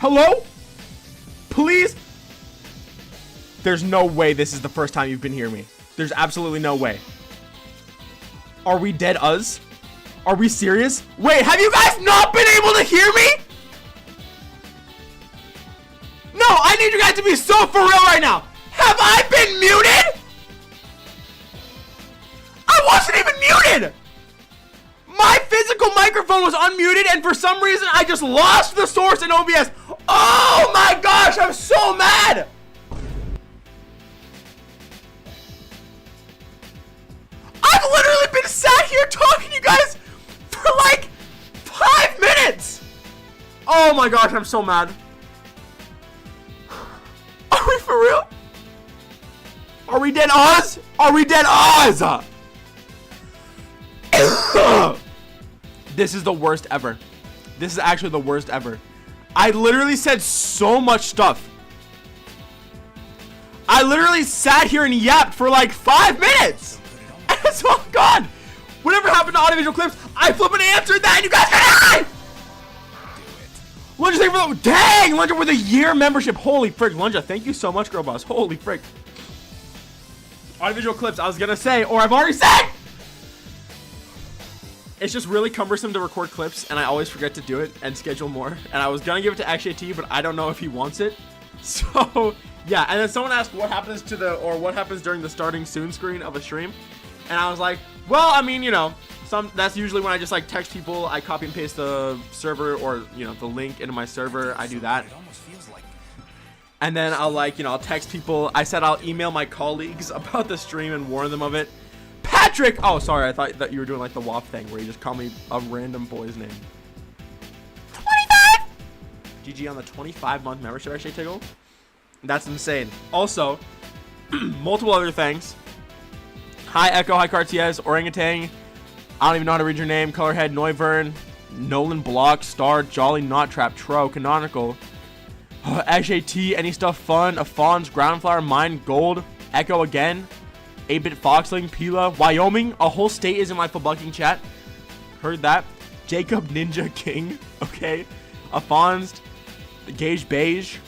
Hello? Please? There's no way this is the first time you've been hearing me. There's absolutely no way. Are we dead us? Are we serious? Wait, have you guys not been able to hear me? No, I need you guys to be so for real right now. Have I been muted? I wasn't even muted. My physical microphone was unmuted, and for some reason, I just lost the source in OBS. Oh my gosh, I'm so mad. I've literally been sat here talking to you guys for like 5 minutes. Oh my gosh, I'm so mad. Are we for real? Are we dead Oz? Are we dead Oz? This is the worst ever. This is actually the worst ever. I literally said so much stuff. I literally sat here and yapped for like 5 minutes. And it's all gone. Whatever happened to audiovisual clips, I flippin' answered that and you guys can Lunja, thank you for the dang Lunja with a year membership. Holy frick, Lunja, thank you so much, girl boss. Holy frick. Audiovisual clips, I was gonna say, or I've already said. It's just really cumbersome to record clips, and I always forget to do it and schedule more. And I was gonna give it to XJT, but I don't know if he wants it. So yeah, and then someone asked what happens to what happens during the starting soon screen of a stream, and I was like, well, I mean, you know, that's usually when I just like text people, I copy and paste the server or you know the link into my server. I do that. And then I'll like, you know, I'll text people. I said I'll email my colleagues about the stream and warn them of it. Patrick! Oh, sorry. I thought that you were doing like the WAP thing where you just call me a random boy's name. 25! GG on the 25-month membership, actually, Tiggle. That's insane. Also, multiple other things. Hi, Echo. Hi, Cartiez. Orangutan. I don't even know how to read your name. Colorhead. Noivern. Nolan Block. Star. Jolly. Not Trap. Tro. Canonical. XJT. Any Stuff Fun. Afons. Groundflower. Mine. Gold. Echo again. 8-Bit Foxling, Pila, Wyoming, a whole state is in my fucking chat. Heard that. Jacob Ninja King, okay. Afonst, Gage Beige,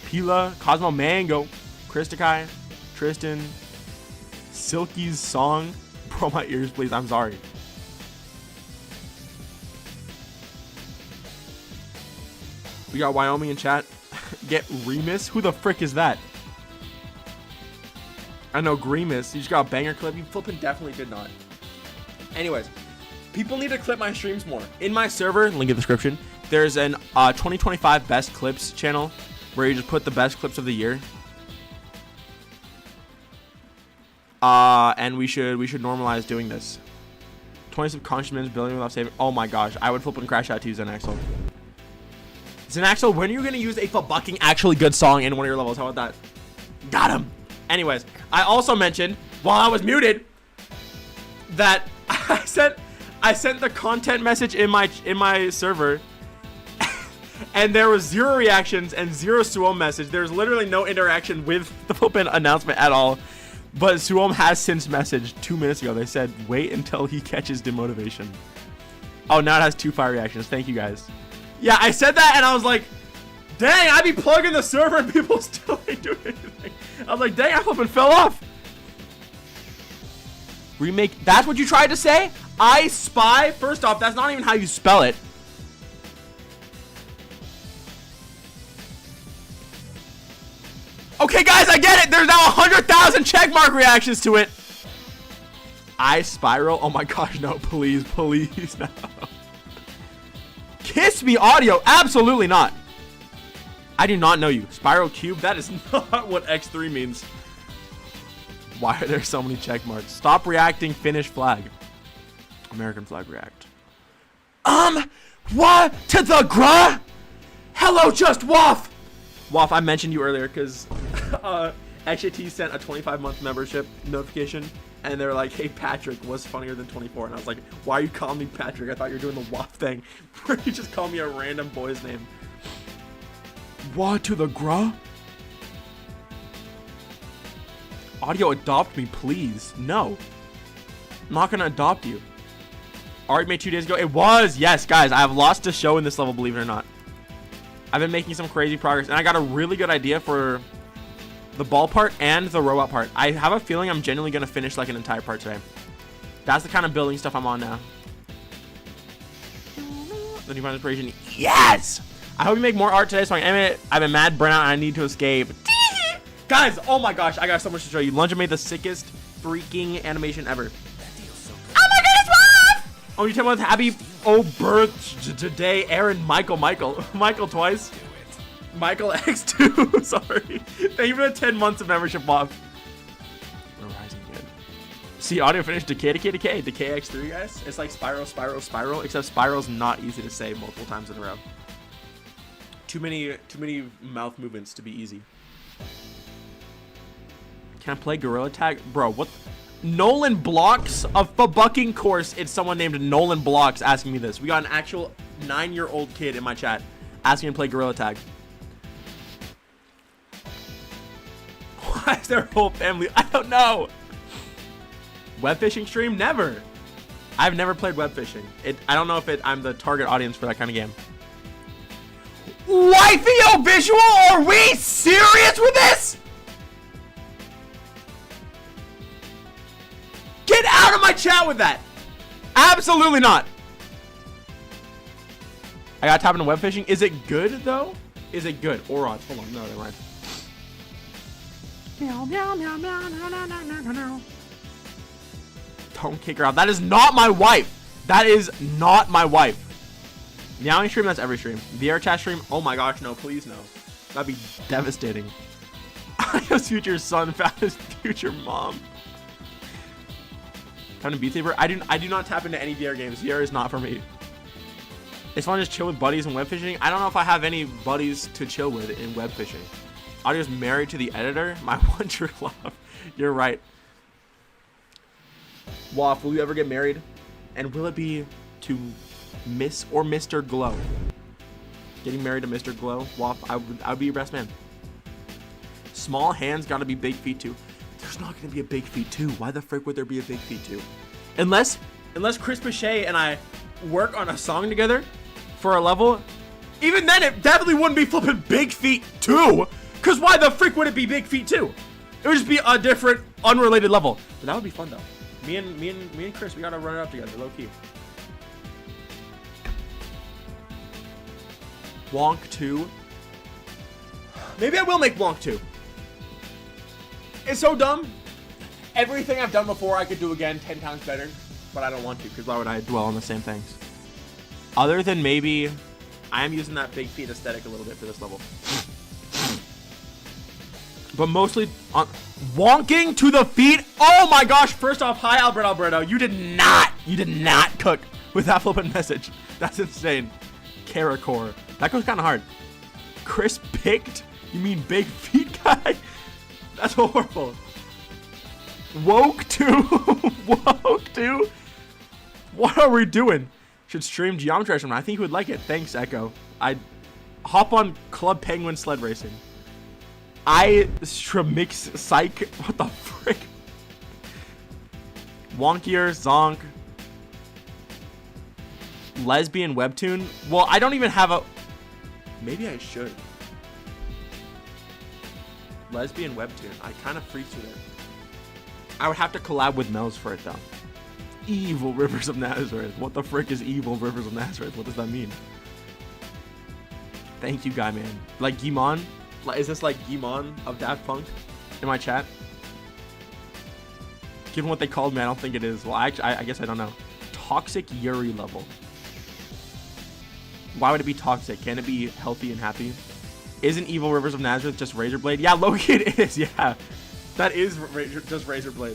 Pila, Cosmo Mango, Christakai, Tristan, Silky's Song. Bro, my ears, please, I'm sorry. We got Wyoming in chat. Get Remus? Who the frick is that? I know Grimace. You just got a banger clip. You flipping definitely did not. Anyways, people need to clip my streams more. In my server, link in the description, there's an 2025 best clips channel where you just put the best clips of the year. And we should normalize doing this. 20 subconscious minutes building without saving. Oh my gosh, I would flipping crash out to use an Axel. Axel, when are you gonna use a fucking actually good song in one of your levels? How about that? Got him. Anyways, I also mentioned while I was muted that I sent the content message in my server and there was 0 reactions and 0 Suom message. There's literally no interaction with the open announcement at all. But Suom has since messaged 2 minutes ago. They said wait until he catches demotivation. Oh, now it has 2 fire reactions. Thank you guys. Yeah, I said that and I was like, dang, I be plugging the server and people still ain't doing anything. I was like, dang, I flipping fell off. Remake, that's what you tried to say? I Spy? First off, that's not even how you spell it. Okay, guys, I get it. There's now 100,000 checkmark reactions to it. I Spiral? Oh my gosh, no, please, please, no. Kiss me audio? Absolutely not. I do not know you. Spiral Cube? That is not what X3 means. Why are there so many check marks? Stop reacting. Finish flag. American flag react. What to the gra? Hello, just Waff. Waff, I mentioned you earlier because XJT sent a 25-month membership notification and they're like, hey, Patrick was funnier than 24. And I was like, why are you calling me Patrick? I thought you were doing the Waff thing where you just call me a random boy's name. What to the gra? Audio, adopt me, please. No. I'm not gonna adopt you. Art made 2 days ago. It was. Yes, guys. I have lost a show in this level, believe it or not. I've been making some crazy progress, and I got a really good idea for the ball part and the robot part. I have a feeling I'm genuinely going to finish like an entire part today. That's the kind of building stuff I'm on now. The new inspiration. Yes! I hope you make more art today so I can animate it. I've been mad, burnout, and I need to escape. Guys, oh my gosh, I got so much to show you. Lunja made the sickest freaking animation ever. Oh my goodness, Mom! Oh, you tell me with happy birth today, Aaron, Michael twice. Michael X2, sorry. Thank you for the 10 months of membership off. Rising good. See, audio finish, decay X3, guys. It's like spiral, except spiral's not easy to say multiple times in a row. Too many mouth movements to be easy. Can I play Gorilla Tag? Bro, what? Nolan Blocks? A fucking course. It's someone named Nolan Blocks asking me this. We got an actual 9-year-old kid in my chat asking me to play Gorilla Tag. Why is their whole family? I don't know. Web fishing stream? Never. I've never played web fishing. I don't know if I'm the target audience for that kind of game. EEYOW! Are we serious with this? Get out of my chat with that. Absolutely not. I gotta tap into web fishing. Is it good though? Is it good? Or odds? Hold on. No, never mind. Meow, meow, meow, meow, meow, meow, meow, meow, meow. Don't kick her out. That is not my wife. That is not my wife. Meowing stream, that's every stream. VR chat stream, oh my gosh, no, please no. That'd be devastating. His future son found his future mom. Time to Beat Saber. I do not tap into any VR games. VR is not for me. It's fun to just chill with buddies and web fishing. I don't know if I have any buddies to chill with in web fishing. Audio's married to the editor. My one true love. You're right. Waff, will you ever get married? And will it be to Miss or Mr. Glow? Getting married to Mr. Glow? Waff, I would be your best man. Small hands gotta be big feet too. There's not gonna be a big feet too. Why the frick would there be a big feet too? Unless Chris Pichet and I work on a song together for a level, even then it definitely wouldn't be flipping big feet too. Cause why the frick would it be big feet too? It would just be a different, unrelated level. But that would be fun though. Me and Chris, we gotta run it up together, low key. Wonk 2. Maybe I will make Wonk 2. It's so dumb. Everything I've done before I could do again 10 times better, but I don't want to because why would I dwell on the same things? Other than maybe I am using that big feet aesthetic a little bit for this level. But mostly on wonking to the feet. Oh my gosh. First off, hi Alberto. You did not cook with that flippant message. That's insane. Caracore. That goes kind of hard. Chris picked? You mean big feet guy? That's horrible. Woke to? What are we doing? Should stream Geometry or something. I think he would like it. Thanks, Echo. I'd hop on Club Penguin sled racing. Mix psych. What the frick? Wonkier, Zonk. Lesbian webtoon. Well, I don't even have a... Maybe I should. Lesbian webtoon. I kind of freaked with it. I would have to collab with Mel's for it though. Evil Rivers of Nazareth. What the frick is Evil Rivers of Nazareth? What does that mean? Thank you, guy man. Like Gimon? Is this like Gimon of Daft Punk in my chat? Given what they called me, I don't think it is. Well, I guess I don't know. Toxic Yuri level. Why would it be toxic? Can it be healthy and happy? Isn't Evil Rivers of Nazareth just Razorblade? Yeah, Loki it is. Yeah, that is just Razorblade.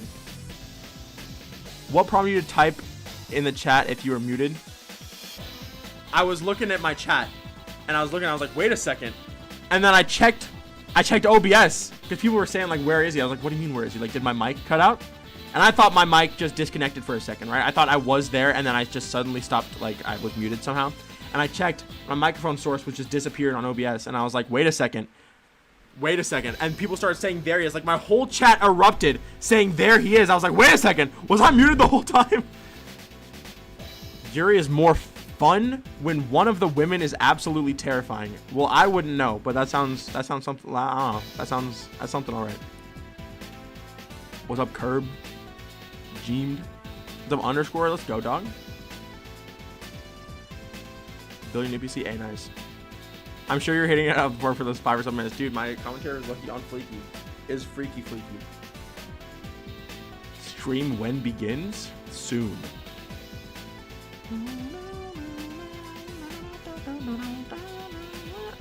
What prompted you to type in the chat if you were muted? I was looking at my chat, and I was like, wait a second. And then I checked OBS because people were saying like, where is he? I was like, what do you mean where is he? Like, did my mic cut out? And I thought my mic just disconnected for a second, right? I thought I was there, and then I just suddenly stopped, like I was muted somehow. And I checked, my microphone source was just disappeared on OBS, and I was like, wait a second. And people started saying there he is. Like, my whole chat erupted saying there he is. I was like, wait a second. Was I muted the whole time? Yuri is more fun when one of the women is absolutely terrifying. Well, I wouldn't know, but that sounds something. I don't know. That's something all right. What's up, Curb? Jeemed. What's up, underscore? Let's go, dog. Billion NPC. A nice. I'm sure you're hitting it up for those 5 or 7 minutes, dude. My commentary is lucky on fleeky. Is freaky. Stream when begins? Soon.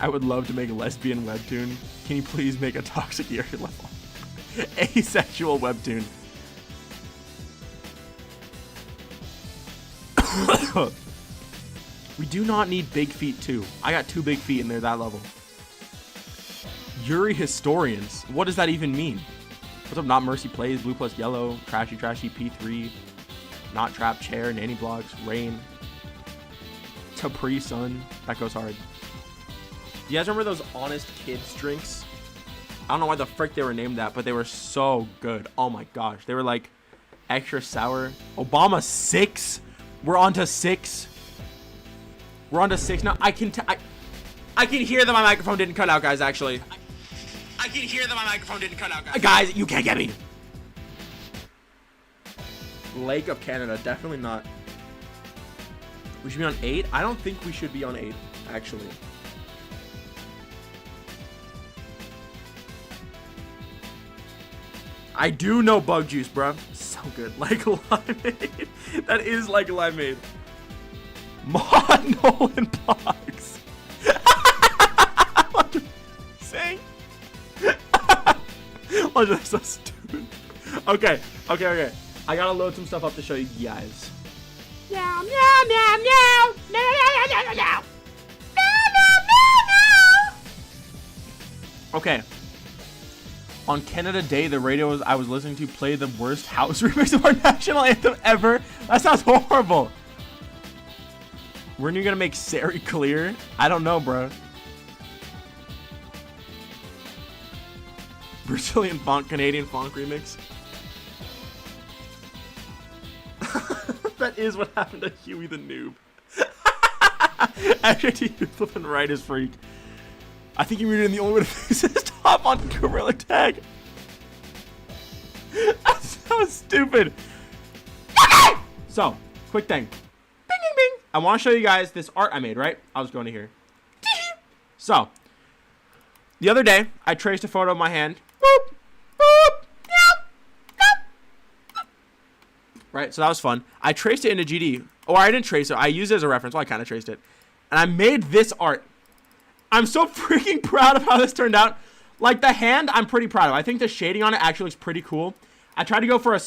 I would love to make a lesbian webtoon. Can you please make a toxic ear level? Asexual webtoon. We do not need big feet too. I got 2 big feet and they're that level. Yuri historians. What does that even mean? What's up, Not Mercy Plays, Blue plus Yellow, Trashy P3, Not Trap Chair, Nanny Blocks, Rain, Capri Sun. That goes hard. Do you guys remember those Honest Kids drinks? I don't know why the frick they were named that, but they were so good. Oh my gosh. They were like extra sour. Obama 6. We're on to 6. We're on to 6 now. I can hear that my microphone didn't cut out, guys, actually. I can hear that my microphone didn't cut out, guys. Guys, you can't get me. Lake of Canada, definitely not. We should be on 8? I don't think we should be on 8, actually. I do know bug juice, bruh. So good. Like limeade. That is like limeade. Mod Nolan Box. Saying. That's so stupid. Okay. I gotta load some stuff up to show you guys. Meow, meow, meow, meow. Meow, meow, meow, meow, meow. Okay. On Canada Day, the radio I was listening to played the worst house remix of our national anthem ever. That sounds horrible. Weren't you gonna make Sari clear? I don't know, bro. Brazilian funk, Canadian funk remix. That is what happened to Huey the Noob. Actually, you're flipping right as freak. I think you're muted and the only way to fix this is to hop on Gorilla Tag. That's so stupid. So, quick thing. Bing, bing, bing. I want to show you guys this art I made, right? I was going to here. So, the other day, I traced a photo of my hand. Boop, boop, right? So that was fun. I traced it into GD. Or I didn't trace it. I used it as a reference. Well, I kind of traced it. And I made this art. I'm so freaking proud of how this turned out. Like the hand, I'm pretty proud of. I think the shading on it actually looks pretty cool. I tried to go for a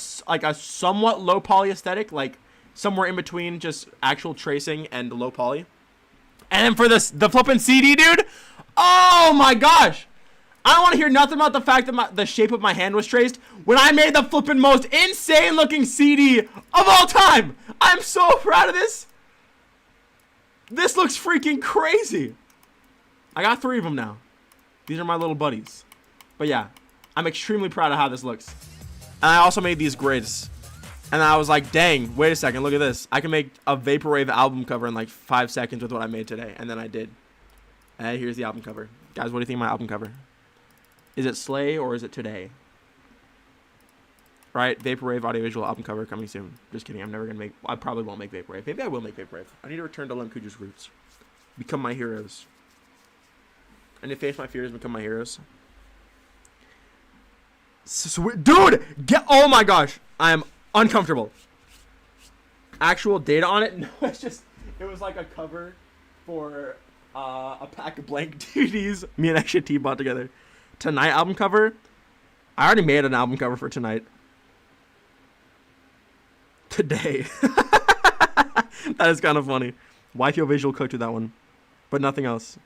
somewhat low poly aesthetic, like somewhere in between just actual tracing and low poly. And then for the flipping CD, dude. Oh my gosh. I don't want to hear nothing about the fact that the shape of my hand was traced when I made the flipping most insane looking CD of all time. I'm so proud of this. This looks freaking crazy. I got 3 of them now. These are my little buddies. But yeah, I'm extremely proud of how this looks. And I also made these grids. And I was like, dang, wait a second, look at this. I can make a Vaporwave album cover in like 5 seconds with what I made today. And then I did. And here's the album cover. Guys, what do you think of my album cover? Is it Slay or is it Today? Right? Vaporwave audiovisual album cover coming soon. Just kidding. I'm never going to make... I probably won't make Vaporwave. Maybe I will make Vaporwave. I need to return to Lemkuju's roots. Become my heroes. I need to face my fears and become my heroes. Dude! Oh my gosh! I am uncomfortable. Actual data on it? No, it's just... It was like a cover for a pack of blank DVDs. Me and XT bought together. Tonight album cover. I already made an album cover for tonight. Today. That is kind of funny. YPOVisual cooked with that one. But nothing else.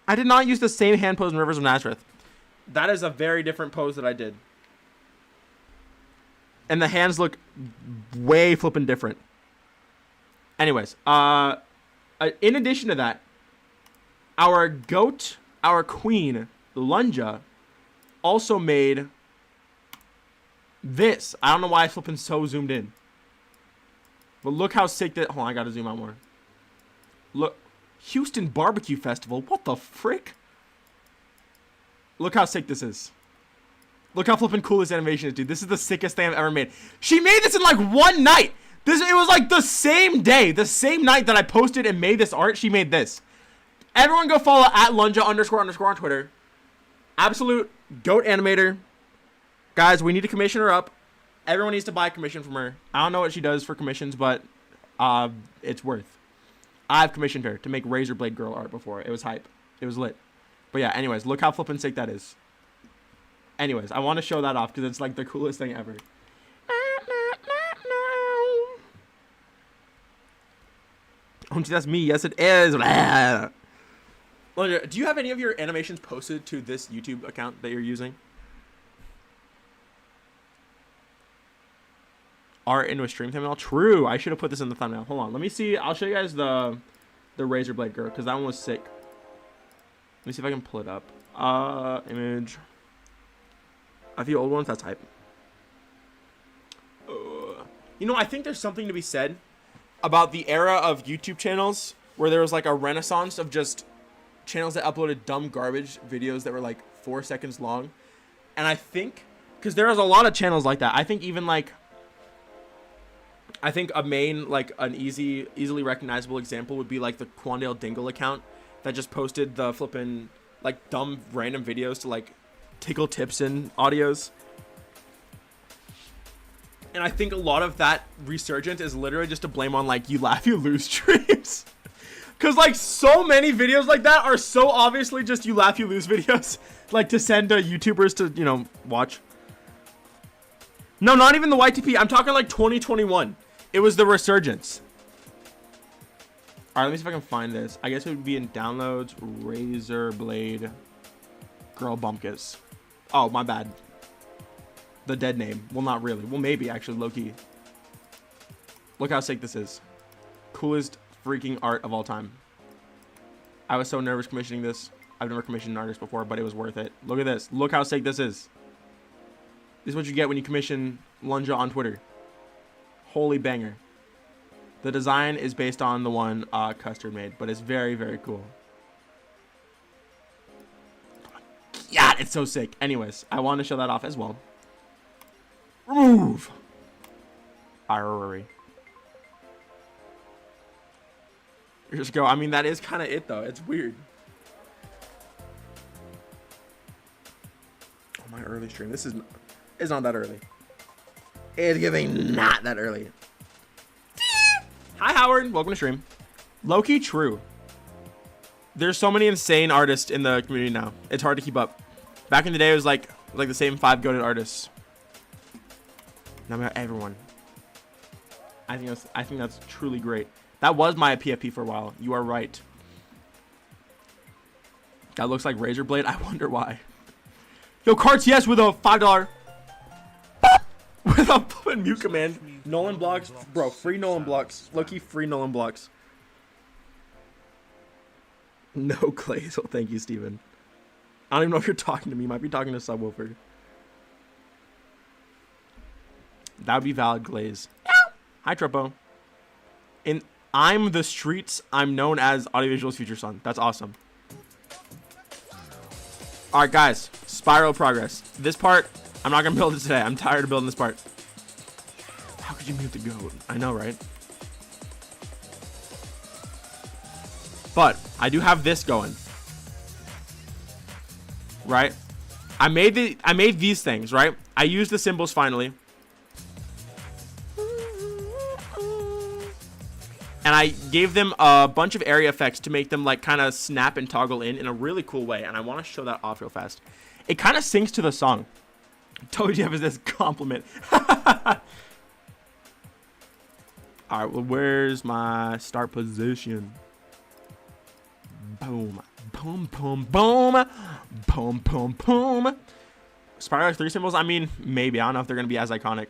I did not use the same hand pose in Rivers of Nazareth. That is a very different pose that I did. And the hands look way flippin' different. Anyways, in addition to that, our goat, our queen, Lunja, also made This. I don't know why it's flipping so zoomed in. But look how sick that... Hold on, I gotta zoom out more. Look. Houston Barbecue Festival. What the frick? Look how sick this is. Look how flipping cool this animation is, dude. This is the sickest thing I've ever made. She made this in like one night. It was like the same day, the same night that I posted and made this art, she made this. Everyone go follow at Lunja__ on Twitter. Absolute GOAT animator. Guys, we need to commission her up. Everyone needs to buy a commission from her. I don't know what she does for commissions, but it's worth. I've commissioned her to make Razor Blade Girl art before. It was hype. It was lit. But yeah, anyways, look how flippin' sick that is. Anyways, I want to show that off because it's like the coolest thing ever. Oh, that's me. Yes, it is. Do you have any of your animations posted to this YouTube account that you're using? Art into a stream thumbnail. True. I should have put this in the thumbnail. Hold on. Let me see. I'll show you guys the Razor Blade Girl because that one was sick. Let me see if I can pull it up. Image. A few old ones. That's hype. You know, I think there's something to be said about the era of YouTube channels where there was like a renaissance of just channels that uploaded dumb garbage videos that were like 4 seconds long. And I think, because there was a lot of channels like that. I think even like, I think a main, like an easily recognizable example would be like the Quandale Dingle account that just posted the flippin' like dumb random videos to like tickle tips and audios. And I think a lot of that resurgence is literally just to blame on like you laugh, you lose streams. Cause like so many videos like that are so obviously just you laugh, you lose videos. Like to send to YouTubers to, you know, watch. No, not even the YTP. I'm talking like 2021. It was the resurgence. All right, let me see if I can find this. I guess it would be in downloads. Razor Blade Girl Bumpkus. Oh, my bad. The dead name. Well, not really. Well, maybe actually, low-key. Look how sick this is. Coolest freaking art of all time. I was so nervous commissioning this. I've never commissioned an artist before, but it was worth it. Look at this. Look how sick this is. This is what you get when you commission Lunja on Twitter. Holy banger. The design is based on the one Custard made, but it's very, very cool. Yeah, it's so sick. Anyways, I want to show that off as well. Remove. Arrory. Just go. I mean, that is kind of it, though. It's weird. Oh, my early stream. This is... It's not that early. It's giving not that early. Hi, Howard. Welcome to stream. Low-key true. There's so many insane artists in the community now. It's hard to keep up. Back in the day, it was like the same 5 goated artists. Now we got everyone. I think that's truly great. That was my PFP for a while. You are right. That looks like Razor Blade. I wonder why. Yo, Carts, yes, with a $5. With a mute command. Nolan blocks. Bro, free Nolan blocks. Low-key free Nolan blocks. No Glaze. Oh, thank you, Steven. I don't even know if you're talking to me. You might be talking to Subwoofer. That would be valid, Glaze. Hi, Truppo. In I'm the Streets, I'm known as AudioVisual's future son. That's awesome. Alright, guys. Spiral progress. This part, I'm not going to build it today. I'm tired of building this part. How could you mute the goat? I know, right? But I do have this going. Right? I made these things, right? I used the symbols finally. And I gave them a bunch of area effects to make them like kind of snap and toggle in a really cool way. And I want to show that off real fast. It kind of syncs to the song. Told you it was this compliment. All right, well, where's my start position? Boom, boom, boom, boom, boom, boom, boom. SPIRALx3 symbols, I mean, maybe. I don't know if they're going to be as iconic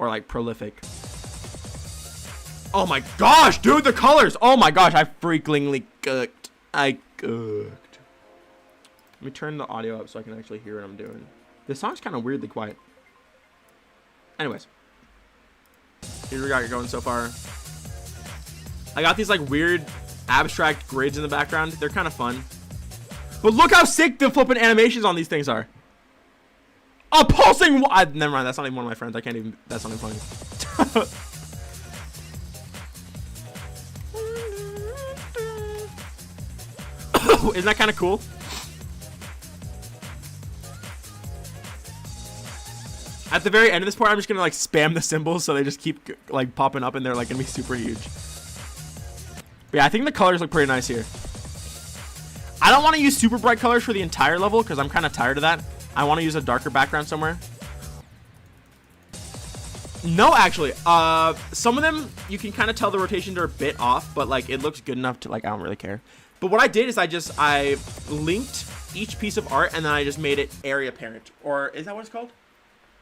or like prolific. Oh my gosh, dude, the colors. Oh my gosh, I freakingly cooked. I cooked. Let me turn the audio up so I can actually hear what I'm doing. This song's kind of weirdly quiet. Anyways, here we got it going so far. I got these like weird abstract grids in the background. They're kind of fun. But look how sick the flipping animations on these things are. A pulsing. Never mind. That's not even one of my friends. I can't even. That's not even funny. Isn't that kind of cool? At the very end of this part, I'm just gonna like spam the symbols so they just keep like popping up and they're like gonna be super huge. But yeah, I think the colors look pretty nice here. I don't want to use super bright colors for the entire level because I'm kind of tired of that. I want to use a darker background somewhere. No, actually, some of them you can kind of tell the rotations are a bit off, but like it looks good enough to like I don't really care. But what I did is I linked each piece of art and then I just made it area parent, or is that what it's called?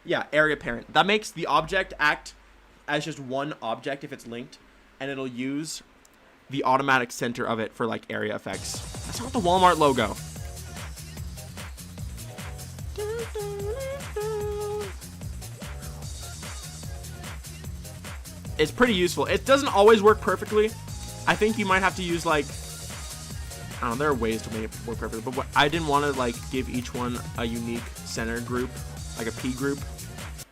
Yeah, area parent. That makes the object act as just one object if it's linked, and it'll use the automatic center of it for like area effects. That's not the Walmart logo. It's pretty useful. It doesn't always work perfectly. I think you might have to use like, I don't know, there are ways to make it work perfectly, but I didn't want to like give each one a unique center group, like a P group,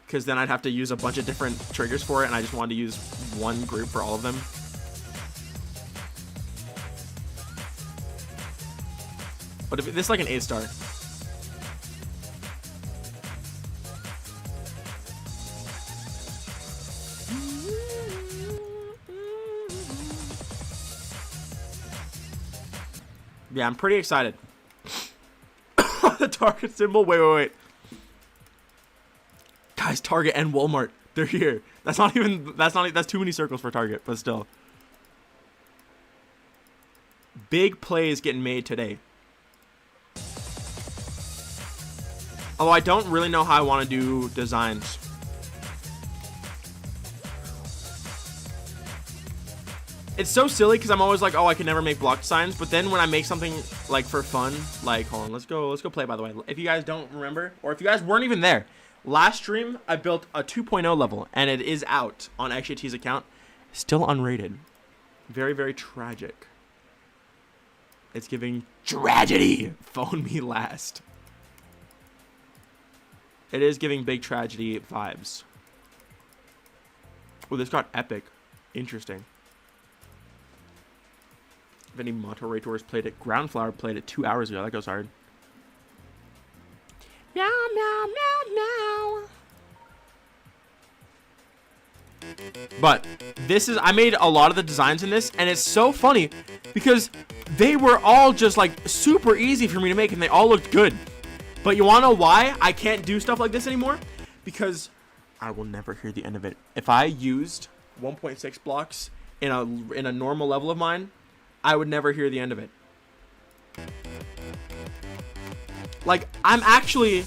because then I'd have to use a bunch of different triggers for it, and I just wanted to use one group for all of them. But if this is like an 8-star. Yeah, I'm pretty excited. The Target symbol. Wait. Guys, Target and Walmart, they're here. That's too many circles for Target, but still. Big plays getting made today. Although I don't really know how I want to do designs. It's so silly because I'm always like, oh, I can never make block designs. But then when I make something like for fun, like, hold on, let's go play, by the way. If you guys don't remember, or if you guys weren't even there, last stream I built a 2.0 level and it is out on XJT's account. Still unrated. Very, very tragic. It's giving tragedy. Phone me last. It is giving big tragedy vibes. Oh, this got epic. Interesting. If any Motto Rators played it, Groundflower played it 2 hours ago. That goes hard. Meow, meow, meow, meow. But this is, I made a lot of the designs in this, and it's so funny because they were all just like super easy for me to make, and they all looked good. But you wanna know why I can't do stuff like this anymore? Because I will never hear the end of it. If I used 1.6 blocks in a normal level of mine, I would never hear the end of it. Like, I'm actually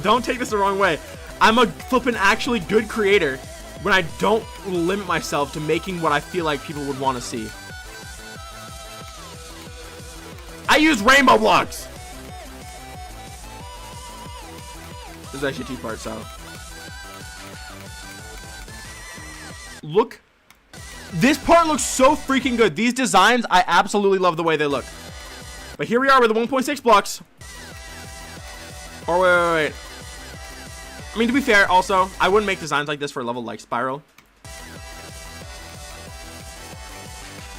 don't take this the wrong way. I'm a flippin' actually good creator when I don't limit myself to making what I feel like people would want to see. I use rainbow blocks. This is actually two parts, so. Look. This part looks so freaking good. These designs, I absolutely love the way they look. But here we are with the 1.6 blocks. Or wait. I mean, to be fair, also, I wouldn't make designs like this for a level like Spiral.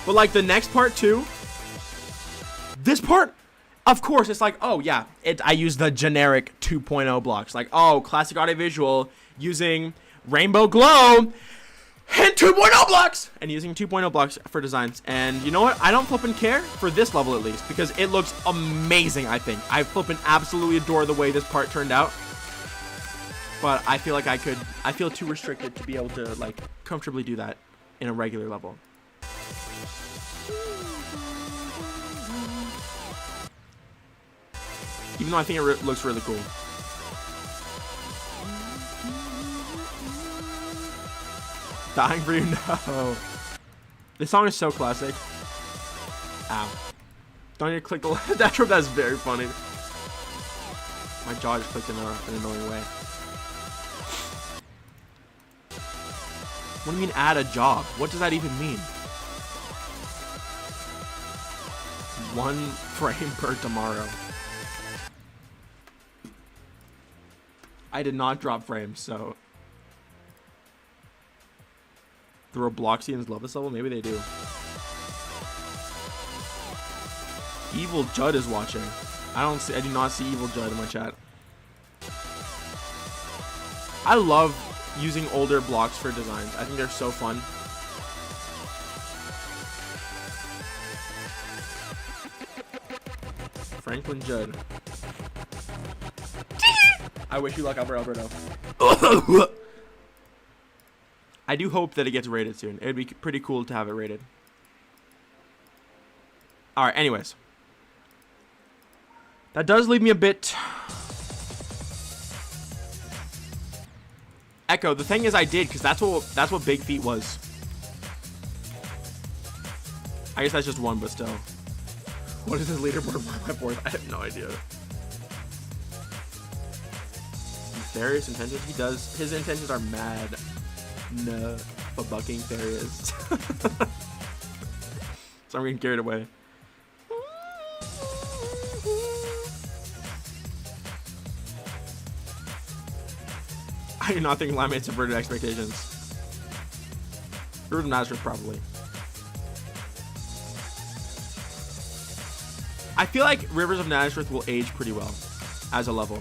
But like the next part too. This part, of course, it's like, oh yeah, I use the generic 2.0 blocks. Like, oh, classic audiovisual using rainbow glow and 2.0 blocks, and using 2.0 blocks for designs. And you know what? I don't flippin' care for this level at least, because it looks amazing, I think. I flippin' absolutely adore the way this part turned out. But I feel like I feel too restricted to be able to like comfortably do that in a regular level. Even though I think it looks really cool. Dying for you? No. This song is so classic. Ow. Don't you click the that trope? That's very funny. My jaw just clicked in an annoying way. What do you mean add a job? What does that even mean? 1 frame per tomorrow. I did not drop frames, so. The Robloxians love this level? Maybe they do. Evil Judd is watching. I do not see Evil Judd in my chat. I love using older blocks for designs. I think they're so fun. Franklin Judd. I wish you luck, Alberto. I do hope that it gets rated soon. It'd be pretty cool to have it rated. Alright, anyways. That does leave me a bit... Echo, the thing is I did, because that's what Big Feet was. I guess that's just one, but still. What is his leaderboard 1x4? I have no idea. Nefarious intentions? He does. His intentions are mad. No. But bucking Farious. So I'm getting carried away. I do not think Limeade subverted expectations. Rivers of Nazareth, probably. I feel like Rivers of Nazareth will age pretty well as a level.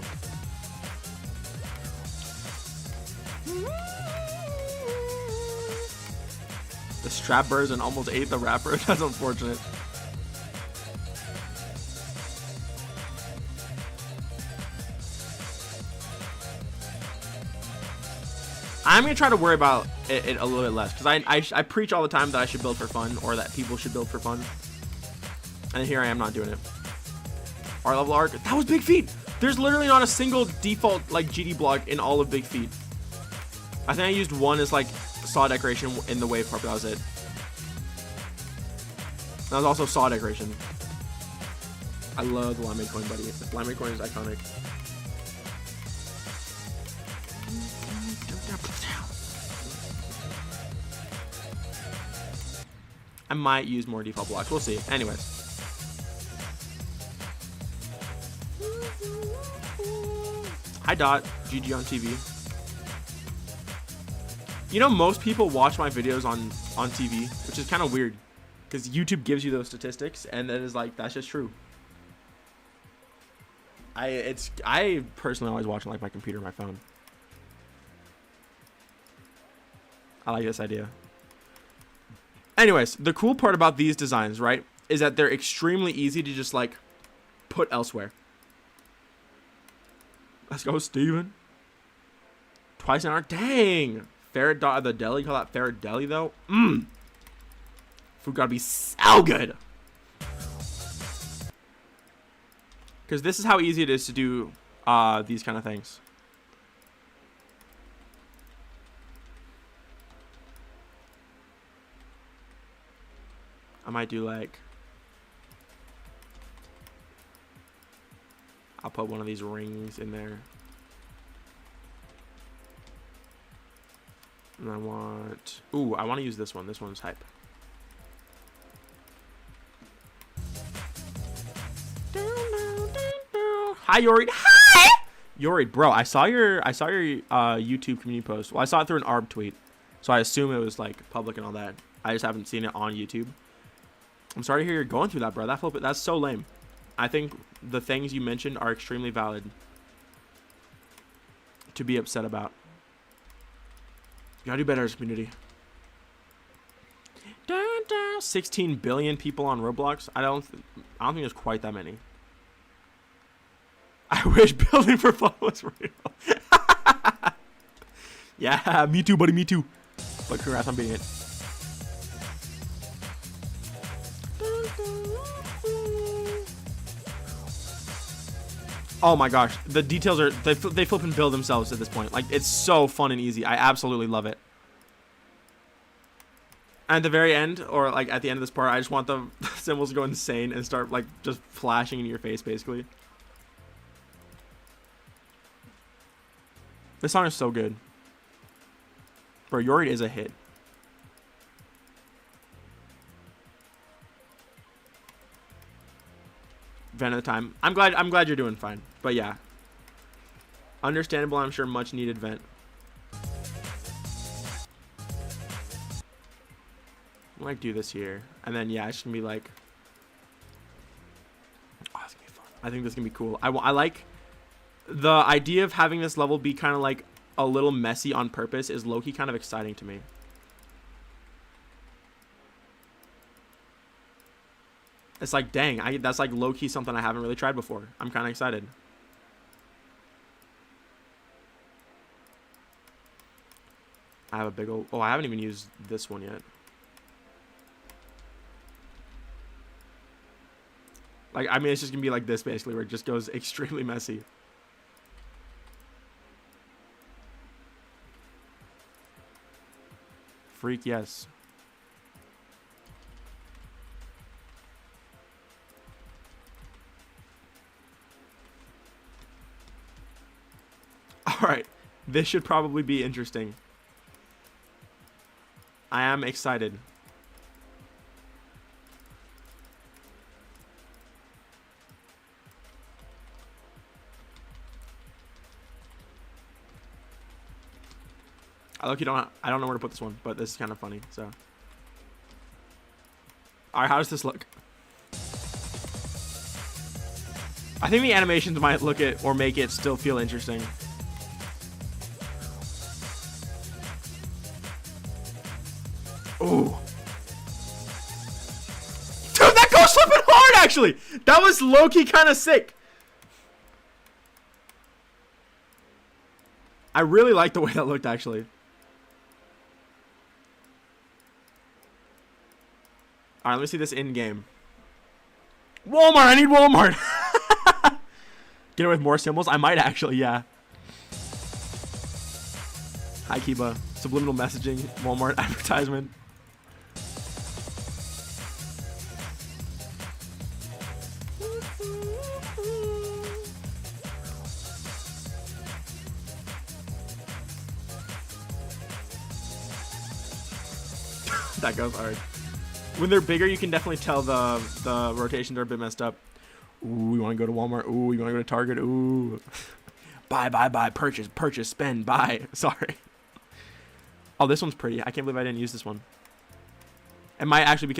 The strap version almost ate the rapper. That's unfortunate. I'm going to try to worry about it a little bit less, because I preach all the time that I should build for fun, or that people should build for fun. And here I am not doing it. R level arc. That was Big Feet. There's literally not a single default like GD block in all of Big Feet. I think I used one as like saw decoration in the wave part, but that was it. That was also saw decoration. I love the Limeade coin, buddy. The Limeade coin is iconic. I might use more default blocks. We'll see. Anyways. Hi Dot, GG on TV. You know, most people watch my videos on TV, which is kind of weird, because YouTube gives you those statistics, and then it's like, that's just true. I personally always watch on like my computer or my phone. I like this idea. Anyways, the cool part about these designs, right, is that they're extremely easy to just like put elsewhere. Let's go, Steven. Twice an hour. Dang. Ferret dot at the deli. Call that Ferret Deli, though. Food gotta be so good. Because this is how easy it is to do these kind of things. I might do like... I'll put one of these rings in there. And I want... Ooh, I want to use this one. This one's hype. Hi, Yorid. Hi! Yorid, bro, I saw your YouTube community post. Well, I saw it through an ARB tweet. So I assume it was like public and all that. I just haven't seen it on YouTube. I'm sorry to hear you're going through that, bro. That's so lame. I think the things you mentioned are extremely valid to be upset about. You gotta do better as a community. 16 billion people on Roblox. I don't think there's quite that many. I wish building for fun was real. Yeah, me too, buddy. Me too. But congrats on beating it. Oh my gosh, the details are, they flip and build themselves at this point. Like, it's so fun and easy. I absolutely love it. And at the very end, or like at the end of this part, I just want the symbols to go insane and start like just flashing in your face, basically. This song is so good. Bro, Yorid is a hit. vent at the time. I'm glad you're doing fine. But yeah. Understandable, I'm sure, much needed vent. I'm like do this here. And then yeah, it's gonna be like, oh, it's gonna be fun. I think this is gonna be cool. I like the idea of having this level be kind of like a little messy on purpose is low-key kind of exciting to me. It's like, dang, that's like low-key something I haven't really tried before. I'm kind of excited. I have a big old... Oh, I haven't even used this one yet. Like, I mean, it's just going to be like this, basically, where it just goes extremely messy. Freak, yes. Alright, this should probably be interesting. I am excited. I don't know where to put this one, but this is kind of funny, so. Alright, how does this look? I think the animations might look it or make it still feel interesting. Ooh. Dude, that goes flipping hard, actually. That was low-key kind of sick. I really like the way that looked, actually. All right, let me see this in-game. Walmart, I need Walmart. Get it with more symbols? I might actually, yeah. Hi, Kiba. Subliminal messaging, Walmart advertisement. That goes hard. When they're bigger, you can definitely tell the rotations are a bit messed up. Ooh, we want to go to Walmart. Ooh, we want to go to Target. Ooh. Buy, purchase, spend, buy. Sorry. Oh, this one's pretty. I can't believe I didn't use this one. It might actually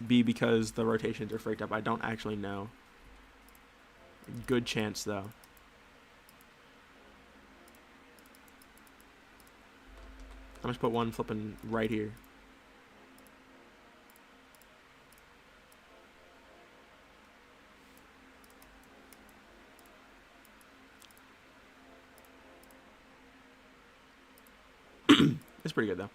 be because the rotations are freaked up. I don't actually know. Good chance, though. I'm just put one flipping right here. It's pretty good, though.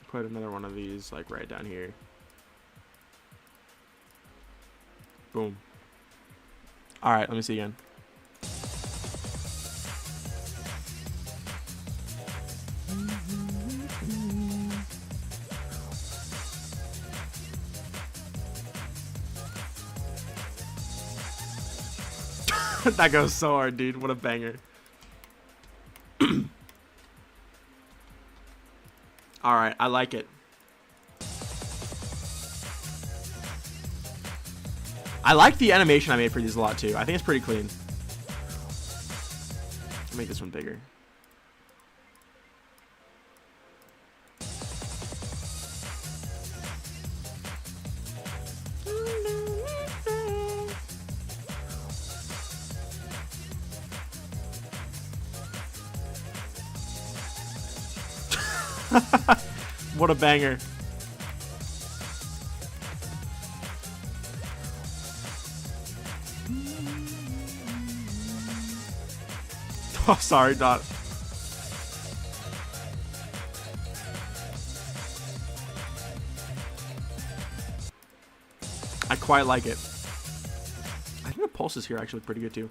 Put another one of these, like, right down here. Boom. Alright, let me see again. That goes so hard, dude. What a banger. Alright, I like it. I like the animation I made for these a lot, too. I think it's pretty clean. I'll make this one bigger. What a banger. Oh, sorry, Dot. I quite like it. I think the pulses here actually pretty good too.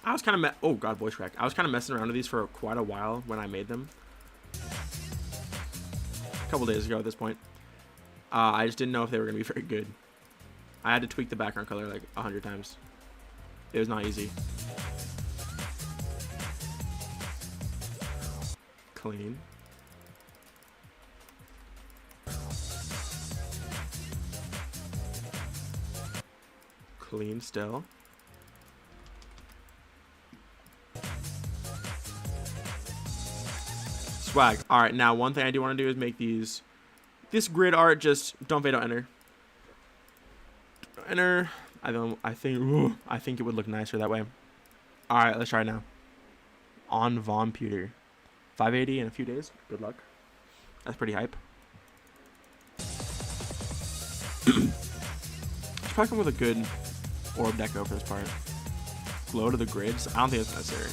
I was kind of oh god, voice crack. I was kind of messing around with these for quite a while when I made them. A couple days ago at this point. I just didn't know if they were going to be very good. I had to tweak the background color like 100 times. It was not easy. Clean. clean still. Swag. All right, now one thing I do want to do is make this grid art. Just don't fade out enter. Enter. I think it would look nicer that way. All right, let's try it now. On Vomputer, 580 in a few days. Good luck. That's pretty hype. Let's probably come with a good orb deco for this part. Glow to the grids. I don't think it's necessary.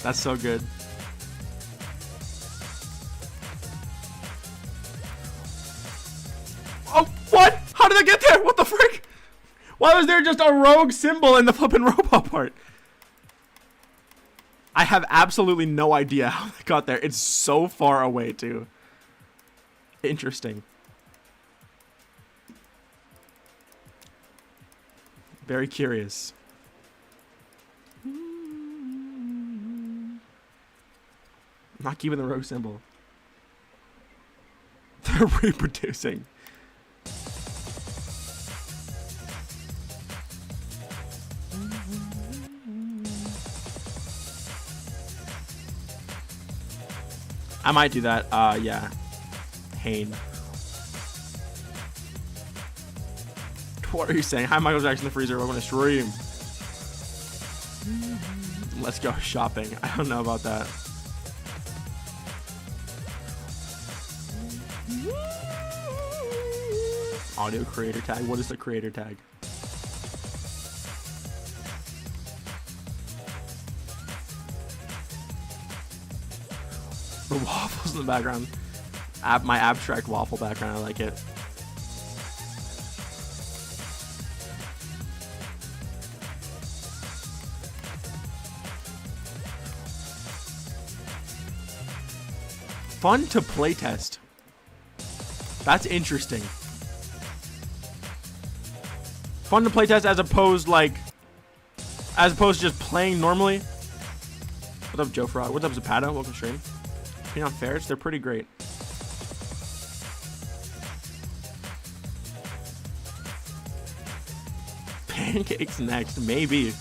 That's so good. Oh, what? How did I get there? What the frick? Why was there just a rogue symbol in the flippin' robot part? I have absolutely no idea how I got there. It's so far away, too. Interesting. Very curious. I'm not keeping the rogue symbol. They're reproducing. I might do that. Yeah. Hane. What are you saying? Hi, Michael Jackson the Freezer. Welcome to stream. Let's go shopping. I don't know about that. Audio creator tag. What is the creator tag? The waffles in the background. My abstract waffle background. I like it. Fun to playtest. That's interesting. Fun to playtest as opposed to just playing normally. What's up, Joe Frog? What's up, Zapata? Welcome to stream. Peanut Ferrets, they're pretty great. Pancakes next, maybe.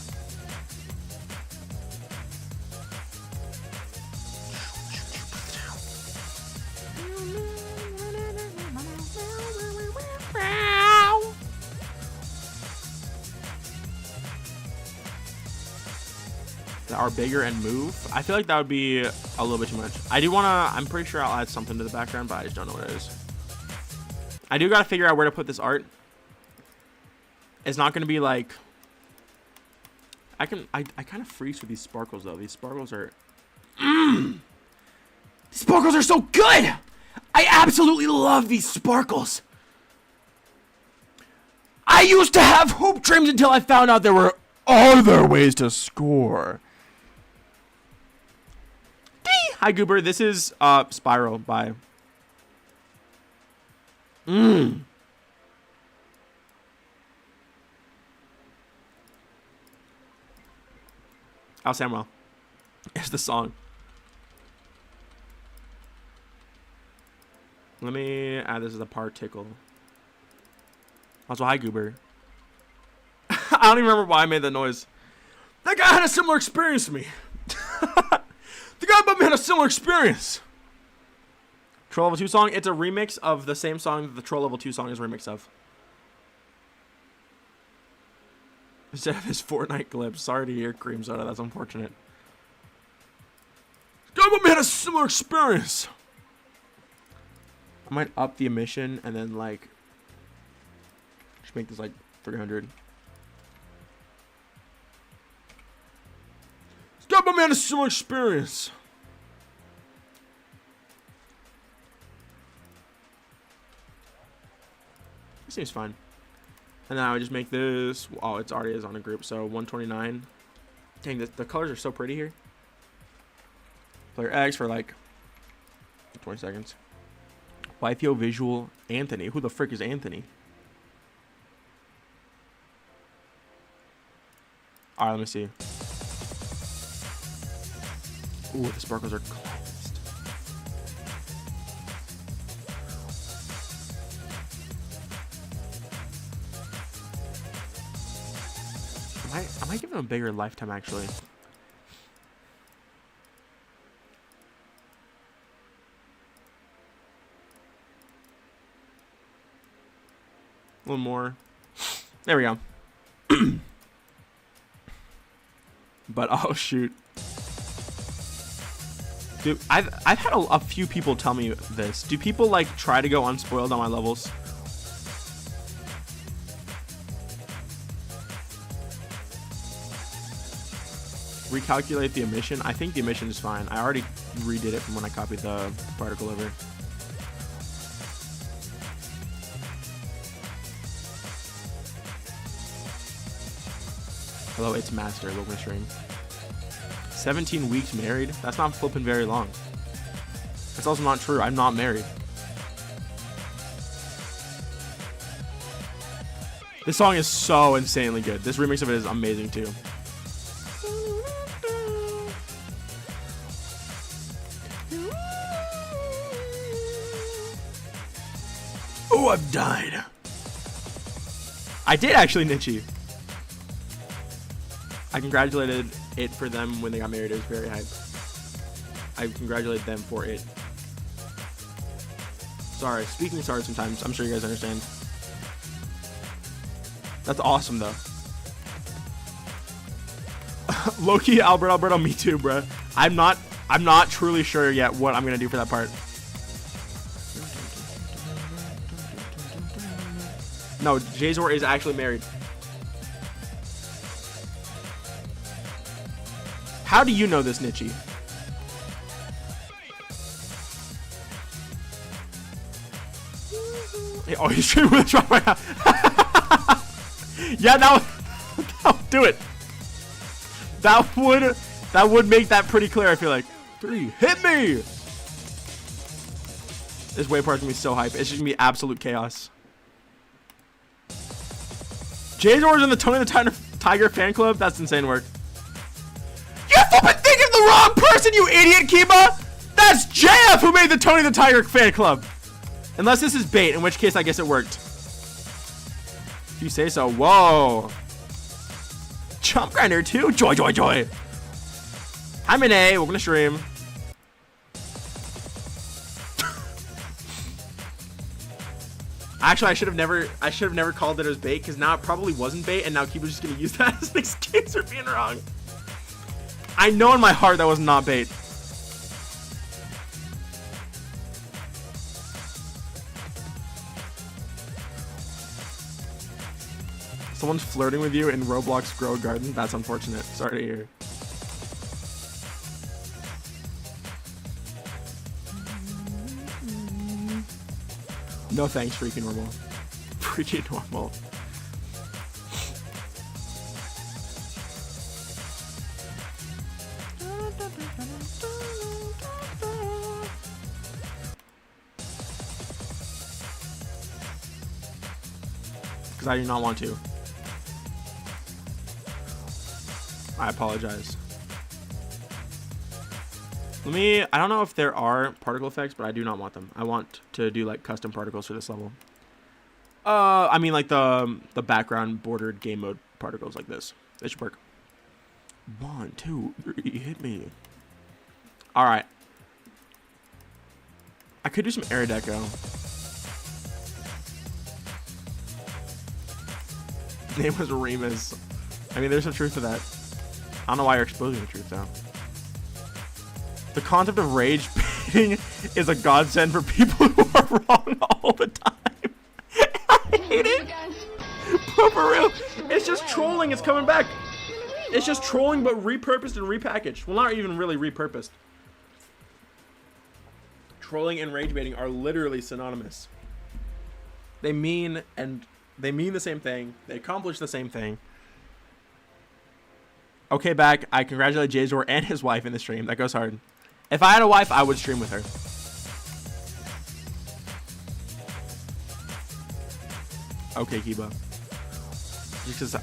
Are bigger and move. I feel like that would be a little bit too much. I do want to, I'm pretty sure I'll add something to the background, but I just don't know what it is. I do got to figure out where to put this art. It's not going to be like, I kind of freeze with these sparkles though. These sparkles are, these sparkles are so good. I absolutely love these sparkles. I used to have hoop dreams until I found out there were other ways to score. Hi Goober, this is Spiral by Oh, Samuel. Here's the song. Let me add this as a particle. Also, hi Goober. I don't even remember why I made that noise. That guy had a similar experience to me. The guy above me had a similar experience. Troll Level 2 song. It's a remix of the same song that the Troll Level 2 song is a remix of. Instead of his Fortnite clips. Sorry to hear, Cream Soda. That's unfortunate. The guy above me had a similar experience. I might up the emission and then like just make this like 300. Got my man a similar experience. This seems fine. And then I would just make this. Oh, it's already is on a group, so 129. Dang, the colors are so pretty here. Player X for like 20 seconds. EEYOW Anthony. Who the frick is Anthony? Alright, let me see. Ooh, the sparkles are cleansed. I might give them a bigger lifetime actually. A little more. There we go. But oh shoot. Dude, I've had a few people tell me this. Do people like try to go unspoiled on my levels? Recalculate the emission. I think the emission is fine. I already redid it from when I copied the particle over. Hello, it's Master. Welcome to stream. 17 weeks married? That's not flipping very long. That's also not true. I'm not married. This song is so insanely good. This remix of it is amazing too. Oh, I've died. I did actually, Nichi. I congratulated it for them when they got married. It was very hype. I congratulate them for it. Sorry, speaking sorry sometimes. I'm sure you guys understand. That's awesome though. Loki, Alberto, me too, bro. I'm not truly sure yet what I'm gonna do for that part. No, Jazor is actually married. How do you know this, Nichi? Oh, he's streaming with a drop right now. Yeah, that would do it. That would make that pretty clear. I feel like 3 hit me. This wave part's gonna be so hype. It's just gonna be absolute chaos. Jazor's in the Tony the Tiger fan club. That's insane work. You're flipping thinking the wrong person, you idiot, Kiba! That's JF who made the Tony the Tiger fan club. Unless this is bait, in which case I guess it worked. If you say so. Whoa. Chump grinder too? Joy, joy, joy. Hi, Minay. Welcome to stream. Actually, I should have never called it as bait, because now it probably wasn't bait, and now Kiba's just gonna use that as an excuse for being wrong. I know in my heart that was not bait. Someone's flirting with you in Roblox Grow Garden? That's unfortunate. Sorry to hear. No thanks, freaking normal. Freaking normal. Because I do not want to. I apologize. I don't know if there are particle effects, but I do not want them. I want to do like custom particles for this level. I mean like the background bordered game mode particles like this. They should work. 1, 2, 3, hit me. All right. I could do some air deco. Name was Remus. I mean, there's some truth to that. I don't know why you're exposing the truth though. The concept of rage baiting is a godsend for people who are wrong all the time. I hate it. But for real, it's just trolling. It's coming back. It's just trolling, but repurposed and repackaged. Well, not even really repurposed. Trolling and rage baiting are literally synonymous. They mean the same thing. They accomplish the same thing. Okay, back. I congratulate Jazor and his wife in the stream. That goes hard. If I had a wife, I would stream with her. Okay, Kiba. Just 'cause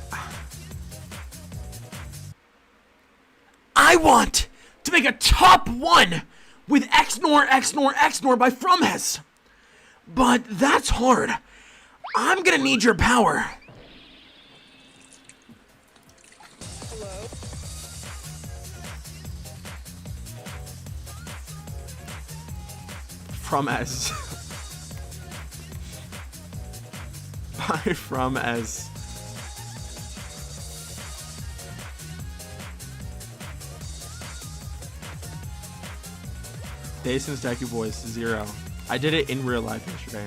I want to make a top 1 with XNOR by Fromhes. But that's hard. I'm gonna need your power. From as. Buy from as. Day since Deku Voice 0. I did it in real life yesterday.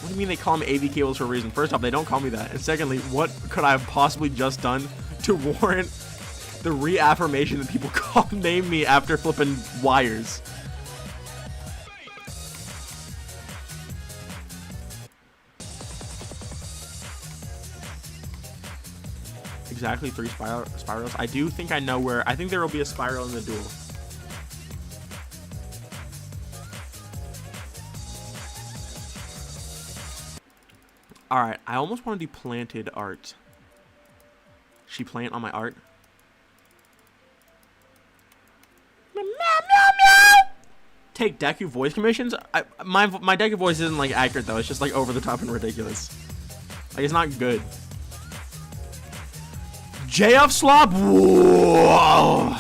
What do you mean they call them AV cables for a reason? First off, they don't call me that. And secondly, what could I have possibly just done to warrant the reaffirmation that people name me after flipping wires? Exactly 3 spirals. I do think I know where. I think there will be a spiral in the duel. Alright, I almost want to do planted art. She plant on my art. Meow, meow, meow. Take Deku voice commissions? My Deku voice isn't like accurate though. It's just like over the top and ridiculous. Like it's not good. JF Slop? Whoa!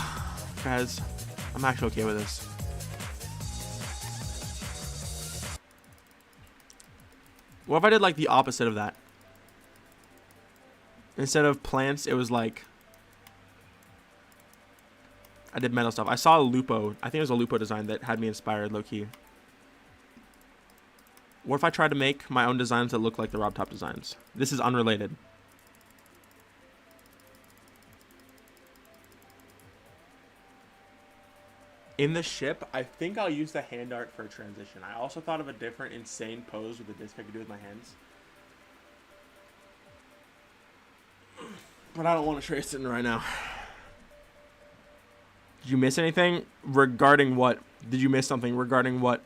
Guys, I'm actually okay with this. What if I did like the opposite of that? Instead of plants, it was like I did metal stuff. I saw a Lupo. I think it was a Lupo design that had me inspired low-key. What if I tried to make my own designs that look like the Rob Top designs? This is unrelated. In the ship, I think I'll use the hand art for a transition. I also thought of a different insane pose with the disc I could do with my hands. But I don't want to trace it right now. Did you miss anything? Regarding what? Did you miss something regarding what?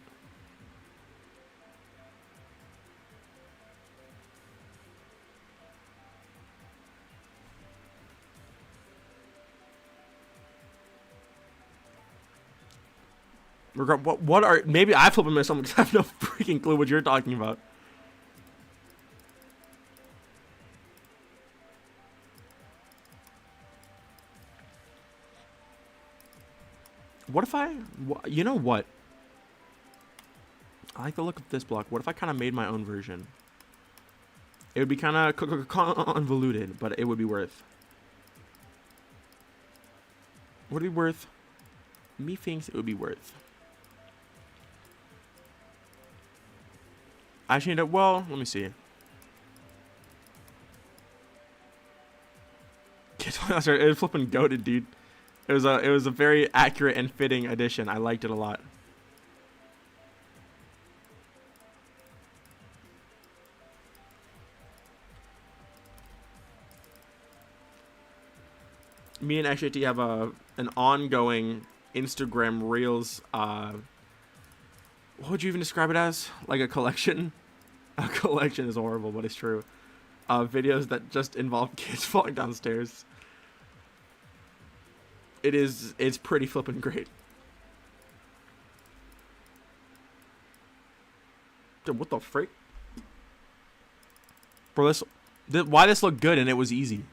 What are, maybe I flipping missed something because I have no freaking clue what you're talking about. What if I, you know what? I like the look of this block. What if I kind of made my own version? It would be kind of convoluted, but it would be worth. Would it be worth? Me thinks it would be worth. I actually need to, well, let me see. It was flipping goated, dude. It was a very accurate and fitting addition. I liked it a lot. Me and XJT have an ongoing Instagram Reels. What would you even describe it as? Like a collection? A collection is horrible, but it's true. Videos that just involve kids falling downstairs. It's pretty flippin' great. Dude, what the frick? Bro, why this looked good and it was easy?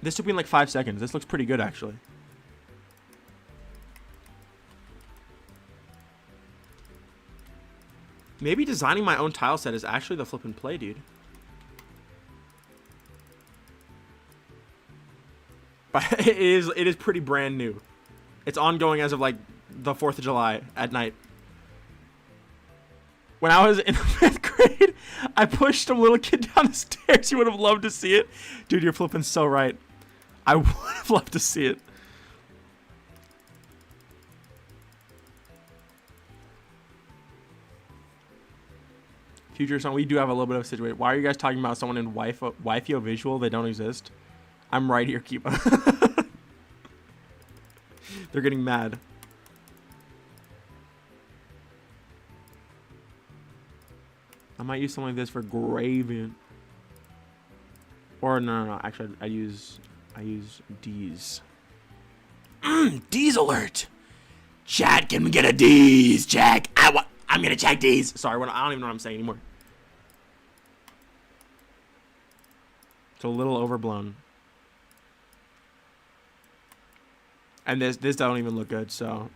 This took me like 5 seconds. This looks pretty good, actually. Maybe designing my own tile set is actually the flippin' play, dude. But it is pretty brand new. It's ongoing as of like the 4th of July at night. When I was in 5th grade, I pushed a little kid down the stairs. You would have loved to see it. Dude, you're flipping so right. I would have loved to see it. Future song, we do have a little bit of a situation. Why are you guys talking about someone in EEYOW? They don't exist. I'm right here, Kiba. They're getting mad. I might use something like this for Graven. Or no. Actually, I use D's. D's alert. Chat, can we get a D's? Check. I'm gonna check D's. Sorry, I don't even know what I'm saying anymore. It's a little overblown. And this don't even look good, so.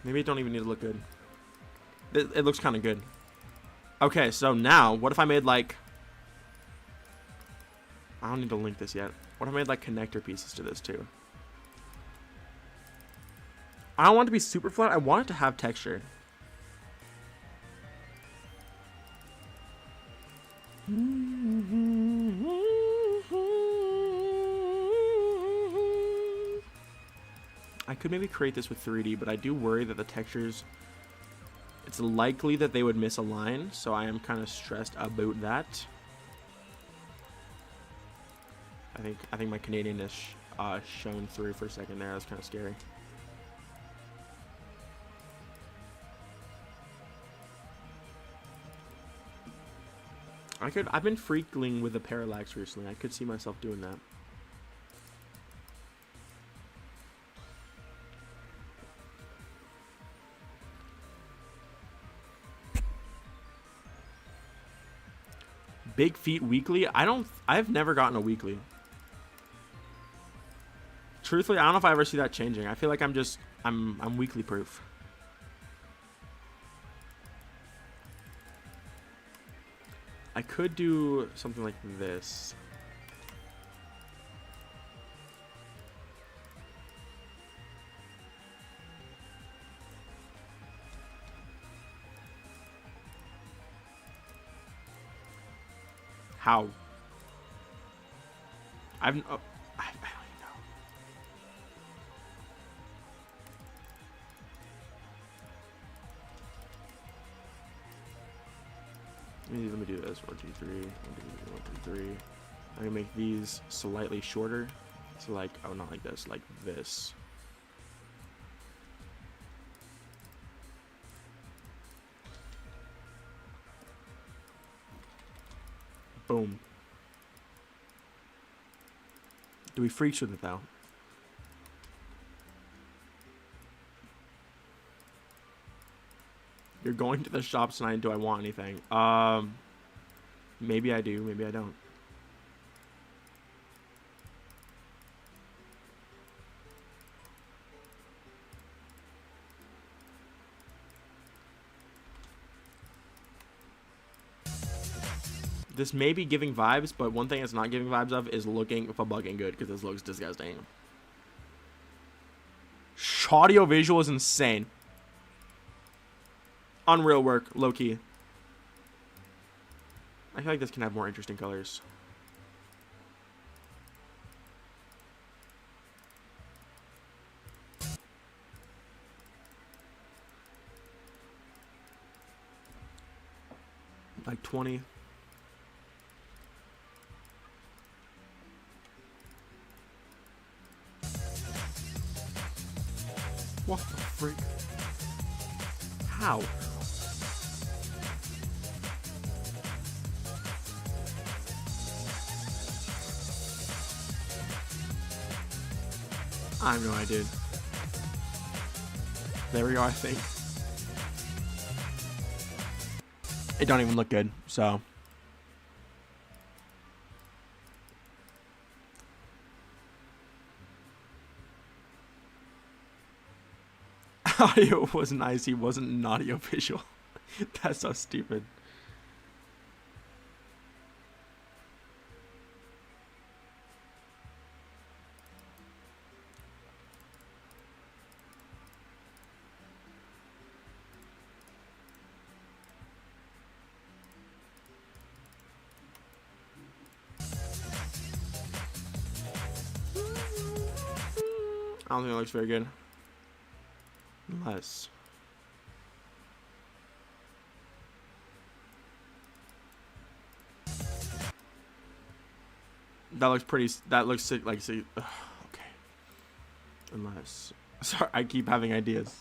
Maybe it don't even need to look good. It looks kind of good. Okay, so now, what if I made like... I don't need to link this yet. What if I made like connector pieces to this too? I don't want it to be super flat. I want it to have texture. I could maybe create this with 3D, but I do worry that the textures, it's likely that they would misalign, so I am kind of stressed about that. I think my Canadian-ness shone through for a second there. That's kind of scary. I've been freaking with the parallax recently. I could see myself doing that. Big feet weekly? I've never gotten a weekly. Truthfully, I don't know if I ever see that changing. I feel like I'm weekly proof. I could do something like this. How? I don't even know. Let me do this. 1, 2, 3. 1, 2, 3. 1, 2, 3. I'm gonna make these slightly shorter. So like, oh, not like this, like this. Boom. Do we freaks with it though? You're going to the shops tonight. Do I want anything? Maybe I do. Maybe I don't. This may be giving vibes, but one thing it's not giving vibes of is looking fucking good, because this looks disgusting. AudioVisual is insane. Unreal work, low-key. I feel like this can have more interesting colors. Like 20. What the freak? How? I have no idea. There we go, I think. It don't even look good, so. Audio was nice, he wasn't an audio visual. That's so stupid. I don't think it looks very good. Unless. That looks pretty. That looks sick. Like, see. Okay. Unless. Sorry, I keep having ideas.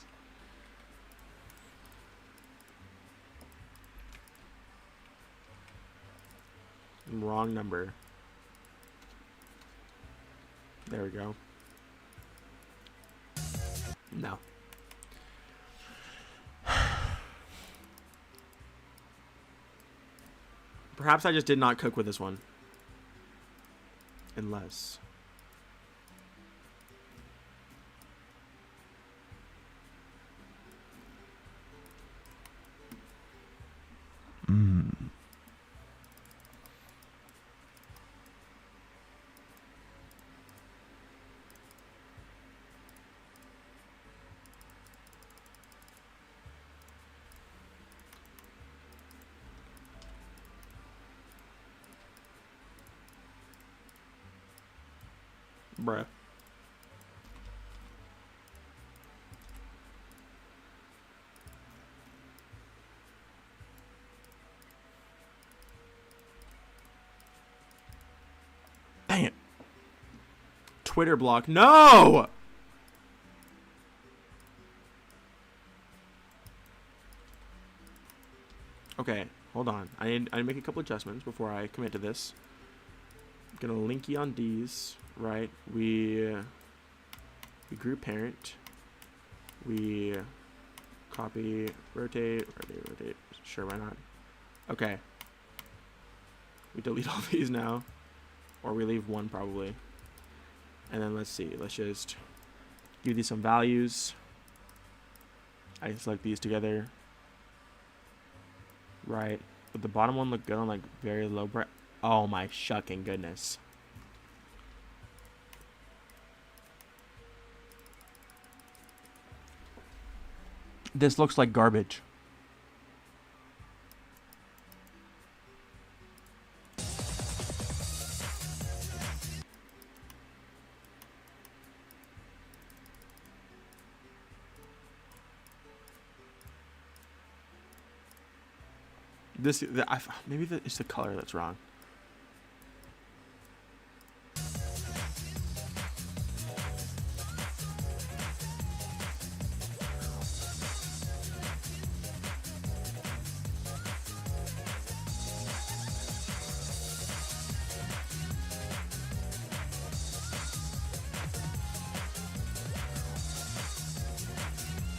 Wrong number. There we go. No. Perhaps I just did not cook with this one. Unless. Bruh. Dang it. Twitter block. No! Okay, hold on. I need to make a couple adjustments before I commit to this. I'm gonna linky on these, right? We group parent. We copy, rotate. Sure, why not? Okay. We delete all these now. Or we leave one probably. And then let's see. Let's just give these some values. I can select these together. Right. But the bottom one look good on like very low bright. Oh my shucking goodness. This looks like garbage. Maybe it's the color that's wrong.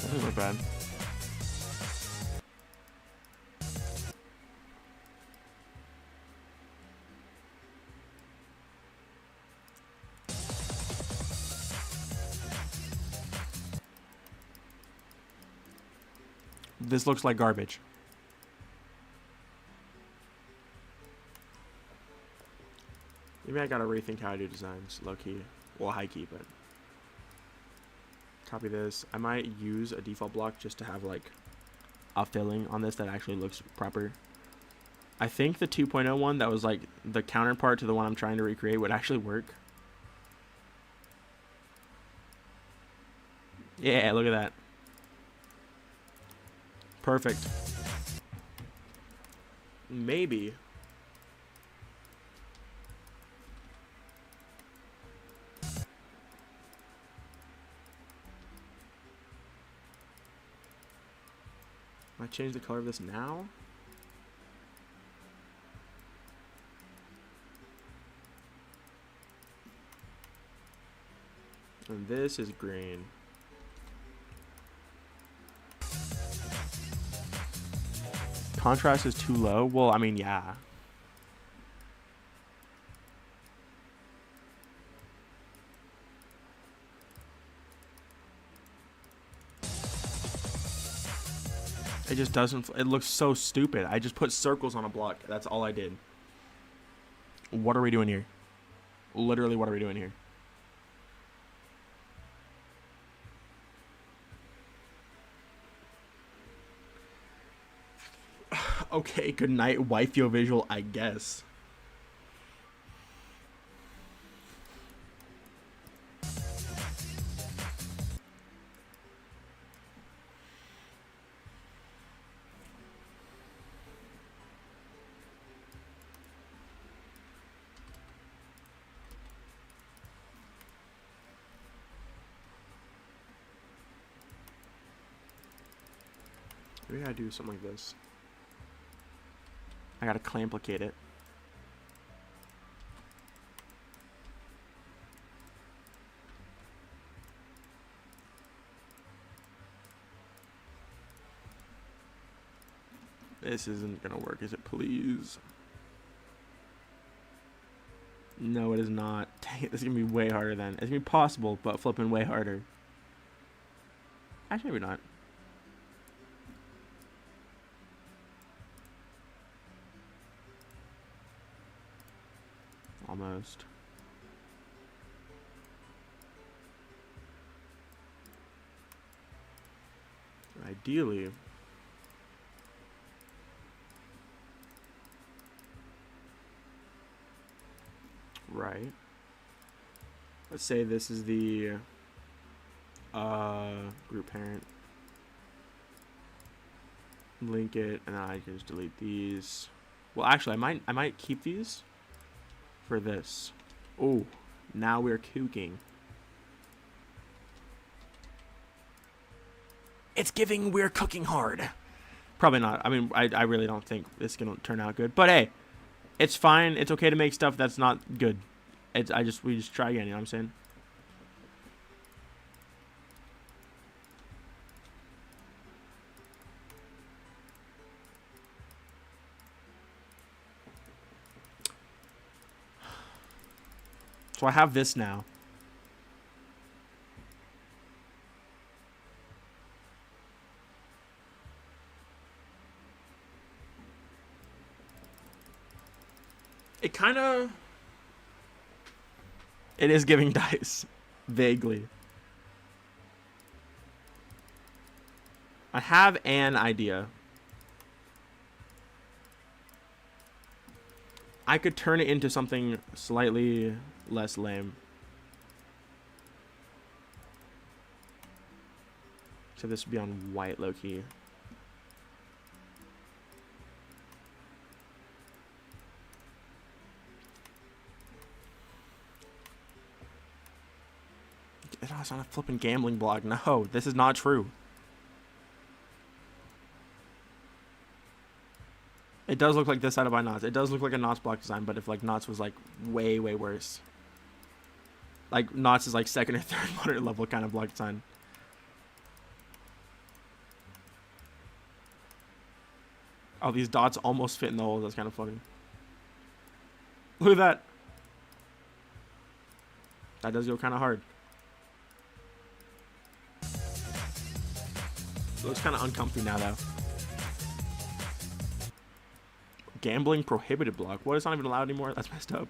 That doesn't look bad. This looks like garbage. Maybe I gotta rethink how I do designs, low key. Well, high key, but. Copy this. I might use a default block just to have like a filling on this that actually looks proper. I think the 2.0 one that was like the counterpart to the one I'm trying to recreate would actually work. Yeah, look at that. Perfect. Maybe. I change the color of this now? And this is green. Contrast is too low? Well, I mean, yeah. It just doesn't, it looks so stupid. I just put circles on a block. That's all I did. What are we doing here? Literally, what are we doing here? Okay, good night, EEYOW, I guess. Maybe I do something like this. I gotta clamplicate it. This isn't gonna work, is it? Please. No, it is not. Dang it, this is gonna be way harder then. It's gonna be possible, but flipping way harder. Actually, maybe not. Almost. Ideally. Right. Let's say this is the group parent. Link it, and then I can just delete these. Well, actually, I might keep these for this. Oh, now we're cooking. It's giving we're cooking hard. Probably not. I mean, I really don't think this is gonna turn out good. But hey, it's fine. It's okay to make stuff that's not good. It's we just try again. You know what I'm saying? So I have this now. It kind of... It is giving dice. Vaguely. I have an idea. I could turn it into something slightly less lame. So this would be on white low-key. It's on a flipping gambling blog. No, this is not true. It does look like this out of by Knots. It does look like a Knots block design, but if like Knots was like way, way worse. Like Knots is like second or third moderate level kind of block design. Oh, these dots almost fit in the hole. That's kind of funny. Look at that. That does go kind of hard. It looks kind of uncomfy now, though. Gambling prohibited block. What? It's not even allowed anymore? That's messed up.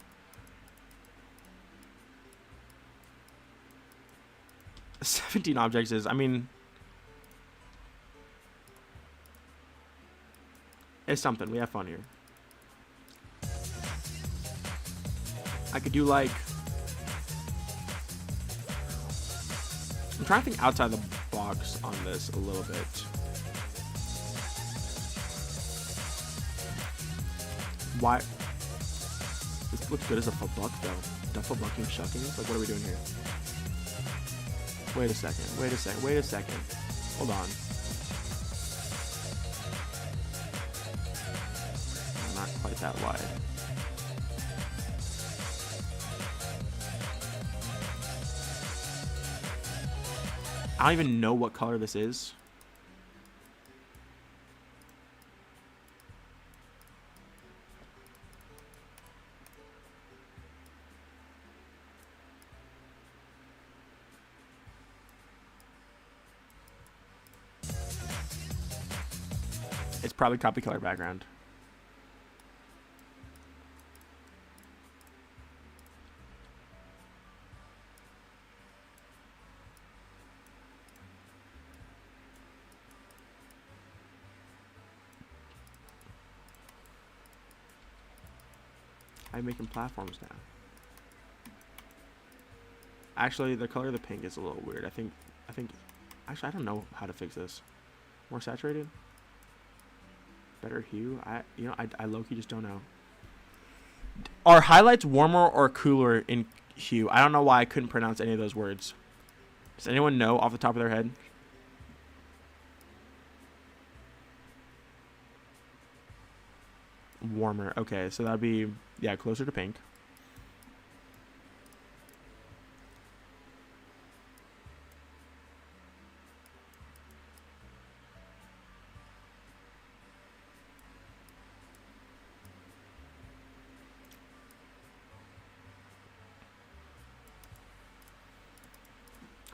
17 objects is, I mean... It's something. We have fun here. I could do, like... I'm trying to think outside the box on this a little bit. Why? This looks good as a buck, though. Duffel bucking shucking? Like, what are we doing here? Wait a second. Wait a second. Wait a second. Hold on. Not quite that wide. I don't even know what color this is. It's probably copy color background. I'm making platforms now. Actually, the color of the pink is a little weird. I think actually I don't know how to fix this. More saturated? Better hue? I low-key just don't know. Are highlights warmer or cooler in hue? I don't know why I couldn't pronounce any of those words. Does anyone know off the top of their head? Warmer. Okay, so that'd be, yeah, closer to pink.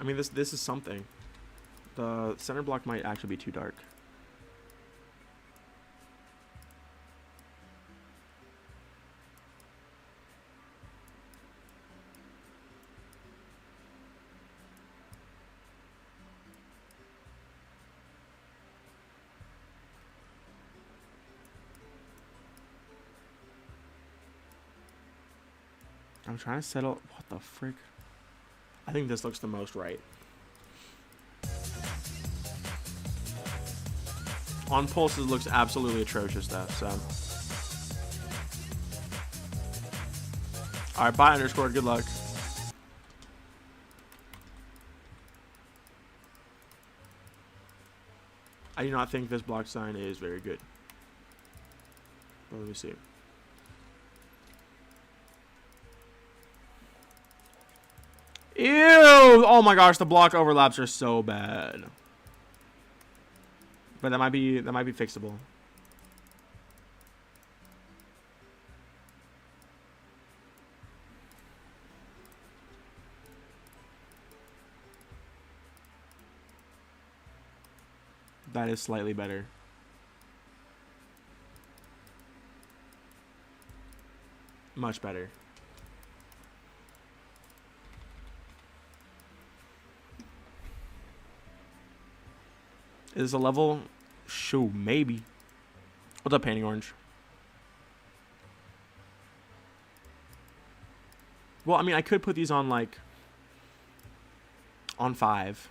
I mean, this is something. The center block might actually be too dark. I'm trying to settle. What the frick? I think this looks the most right. On pulses looks absolutely atrocious though, so. Alright, bye underscore, good luck. I do not think this block sign is very good. Well, let me see. Ew! Oh my gosh, the block overlaps are so bad. But that might be fixable. That is slightly better. Much better. Is a level? Shoot, maybe. What's up, Painting Orange? Well, I mean, I could put these on, like, on 5.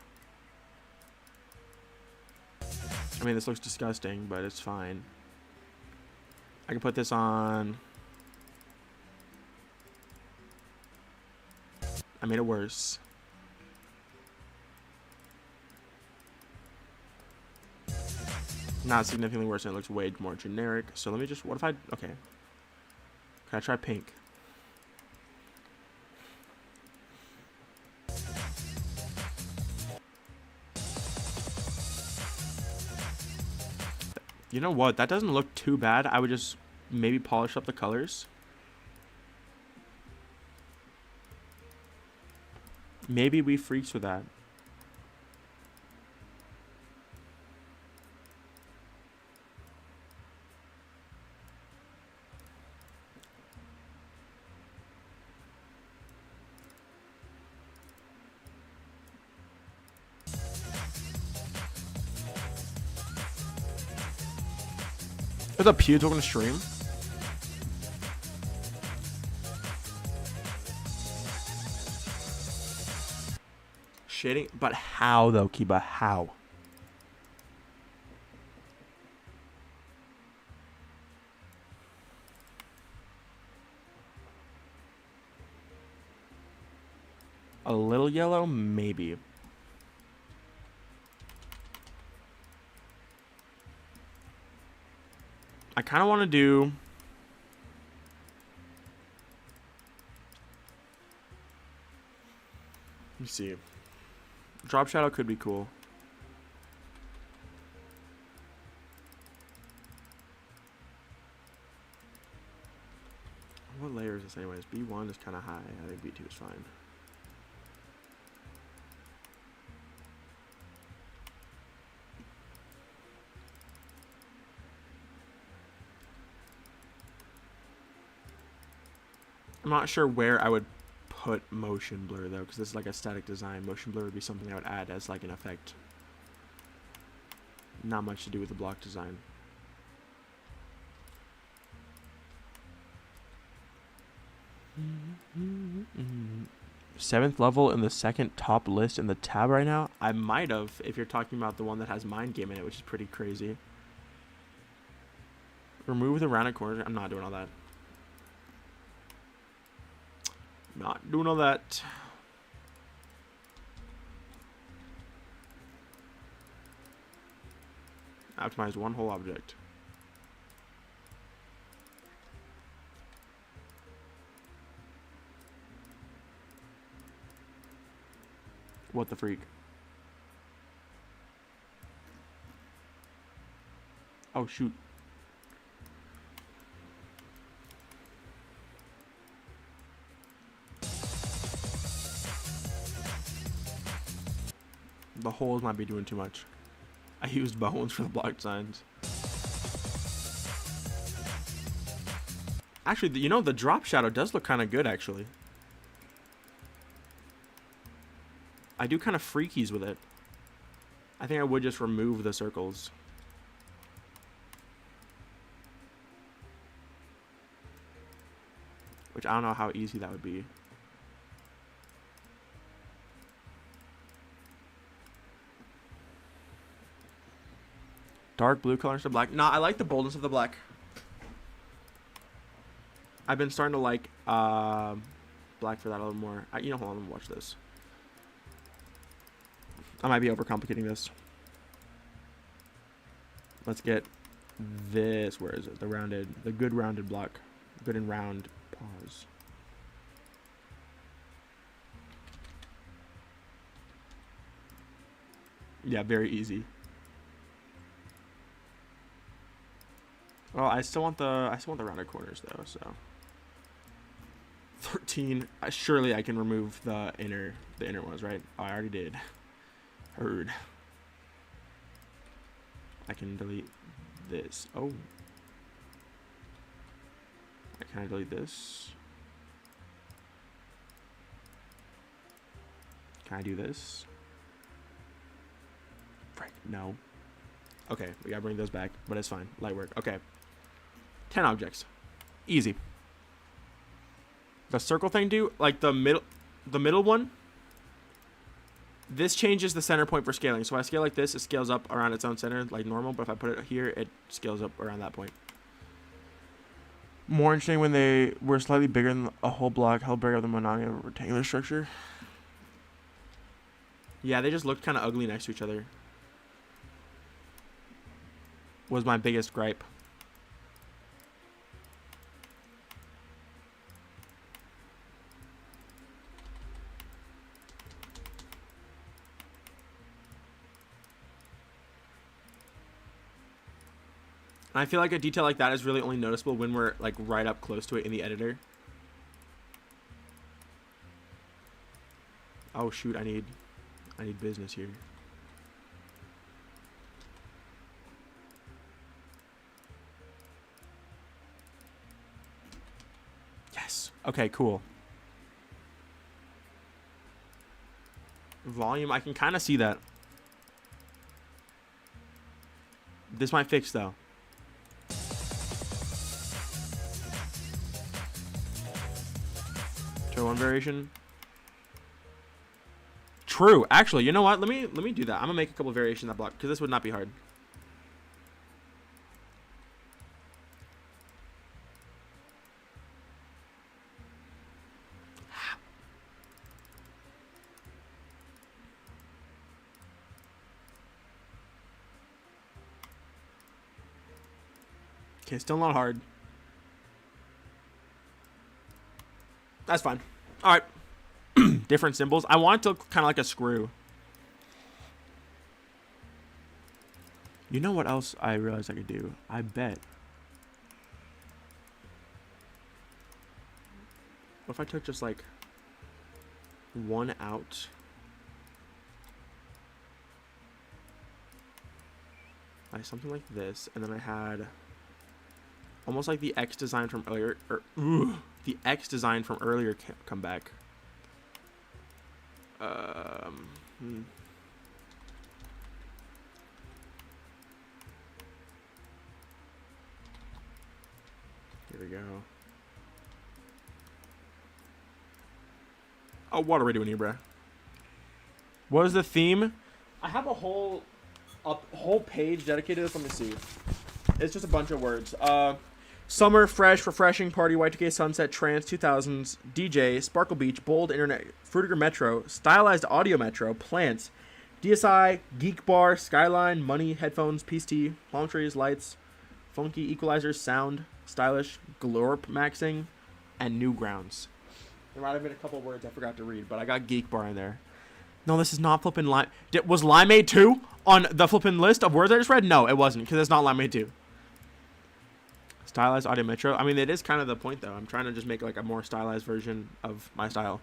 I mean, this looks disgusting, but it's fine. I can put this on... I made it worse. Not significantly worse, and it looks way more generic. So let me just, what if I, okay. Can I try pink? You know what? That doesn't look too bad. I would just maybe polish up the colors. Maybe we freaks with that. What's up, Pew? Talking to stream? Shading? But how, though, Kiba? How? A little yellow? Maybe. I kind of want to do... Let me see. Drop shadow could be cool. What layer is this anyways? B1 is kind of high. I think B2 is fine. I'm not sure where I would put motion blur though, because this is like a static design. Motion blur would be something I would add as like an effect. Not much to do with the block design. Seventh level in the second top list in the tab right now. I might have, if you're talking about the one that has mind game in it, which is pretty crazy. Remove the rounded corner. I'm not doing all that. Not doing all that. Optimize one whole object. What the freak? Oh shoot. holes might be doing too much. I used bones for the blocked signs. Actually, you know, the drop shadow does look kind of good, actually. I do kind of freakies with it. I think I would just remove the circles. Which I don't know how easy that would be. Dark blue color instead of black. Nah, I like the boldness of the black. I've been starting to like black for that a little more. You know, hold on, let me watch this. I might be overcomplicating this. Let's get this. Where is it? The good rounded block. Good and round. Pause. Yeah, very easy. Oh, I still want the rounded corners though. So 13. Surely I can remove the inner ones, right? Oh, I already did. Heard. I can delete this. Oh. Can I delete this? Can I do this? Frick, no. Okay, we gotta bring those back, but it's fine. Light work. Okay. 10 objects. Easy. The circle thing do, like the middle one, this changes the center point for scaling. So if I scale like this, it scales up around its own center like normal, but if I put it here, it scales up around that point. More interesting when they were slightly bigger than a whole block, held bigger than the monotony of a rectangular structure. Yeah, they just looked kind of ugly next to each other. Was my biggest gripe. And I feel like a detail like that is really only noticeable when we're like right up close to it in the editor. Oh shoot, I need business here. Yes. Okay, cool. Volume, I can kind of see that. This might fix though. One variation. True. Actually, you know what? Let me do that. I'm gonna make a couple variations of that block because this would not be hard. Okay, still not hard. That's fine. All right. Different symbols. I want it to look kind of like a screw. You know what else I realized I could do? I bet. What if I took just like one out? Like something like this, and then I had almost like the X design from earlier, the X design from earlier come back. Here we go. Oh, what are we doing here, bruh? What is the theme? I have a whole page dedicated to this. Let me see. It's just a bunch of words. Summer, fresh, refreshing, party, Y2K, sunset, trance, 2000s, DJ, Sparkle Beach, bold, internet, Fruitiger Metro, stylized audio metro, plants, DSI, geek bar, skyline, money, headphones, peace tea, palm trees, lights, funky equalizers, sound, stylish, glorp maxing, and newgrounds. There might have been a couple words I forgot to read, but I got geek bar in there. No, this is not flipping lime. Was Limeade 2 on the flipping list of words I just read? No, it wasn't, because it's not Limeade 2. Stylized audio metro. I mean, it is kind of the point, though. I'm trying to just make like a more stylized version of my style.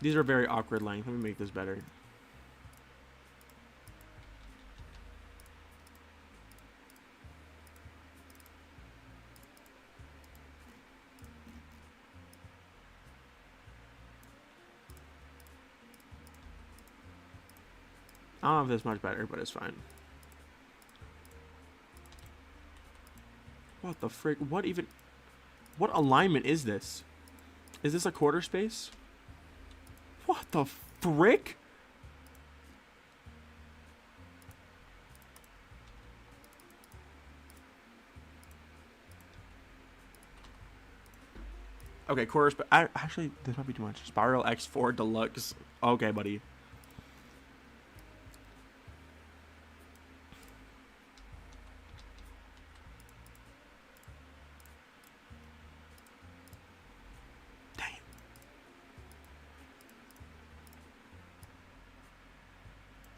These are very awkward length. Let me make this better. I don't know if this is much better, but it's fine. What the frick? What even? What alignment is this? Is this a quarter space? What the frick? Okay, quarter space. Actually, this might be too much. SPIRALx3 Deluxe. Okay, buddy.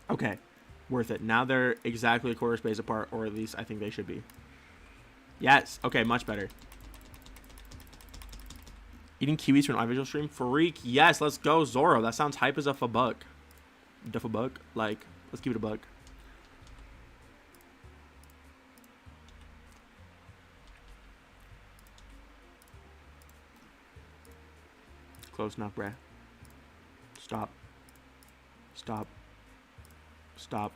Okay, worth it. Now they're exactly a quarter space apart, or at least I think they should be. Yes. Okay, much better. Eating kiwis for an audiovisual stream? Freak. Yes, let's go, Zoro. That sounds hype as a buck. Duff a buck? Like, let's keep it a buck. Close enough, bruh. Stop. Stop. Stop.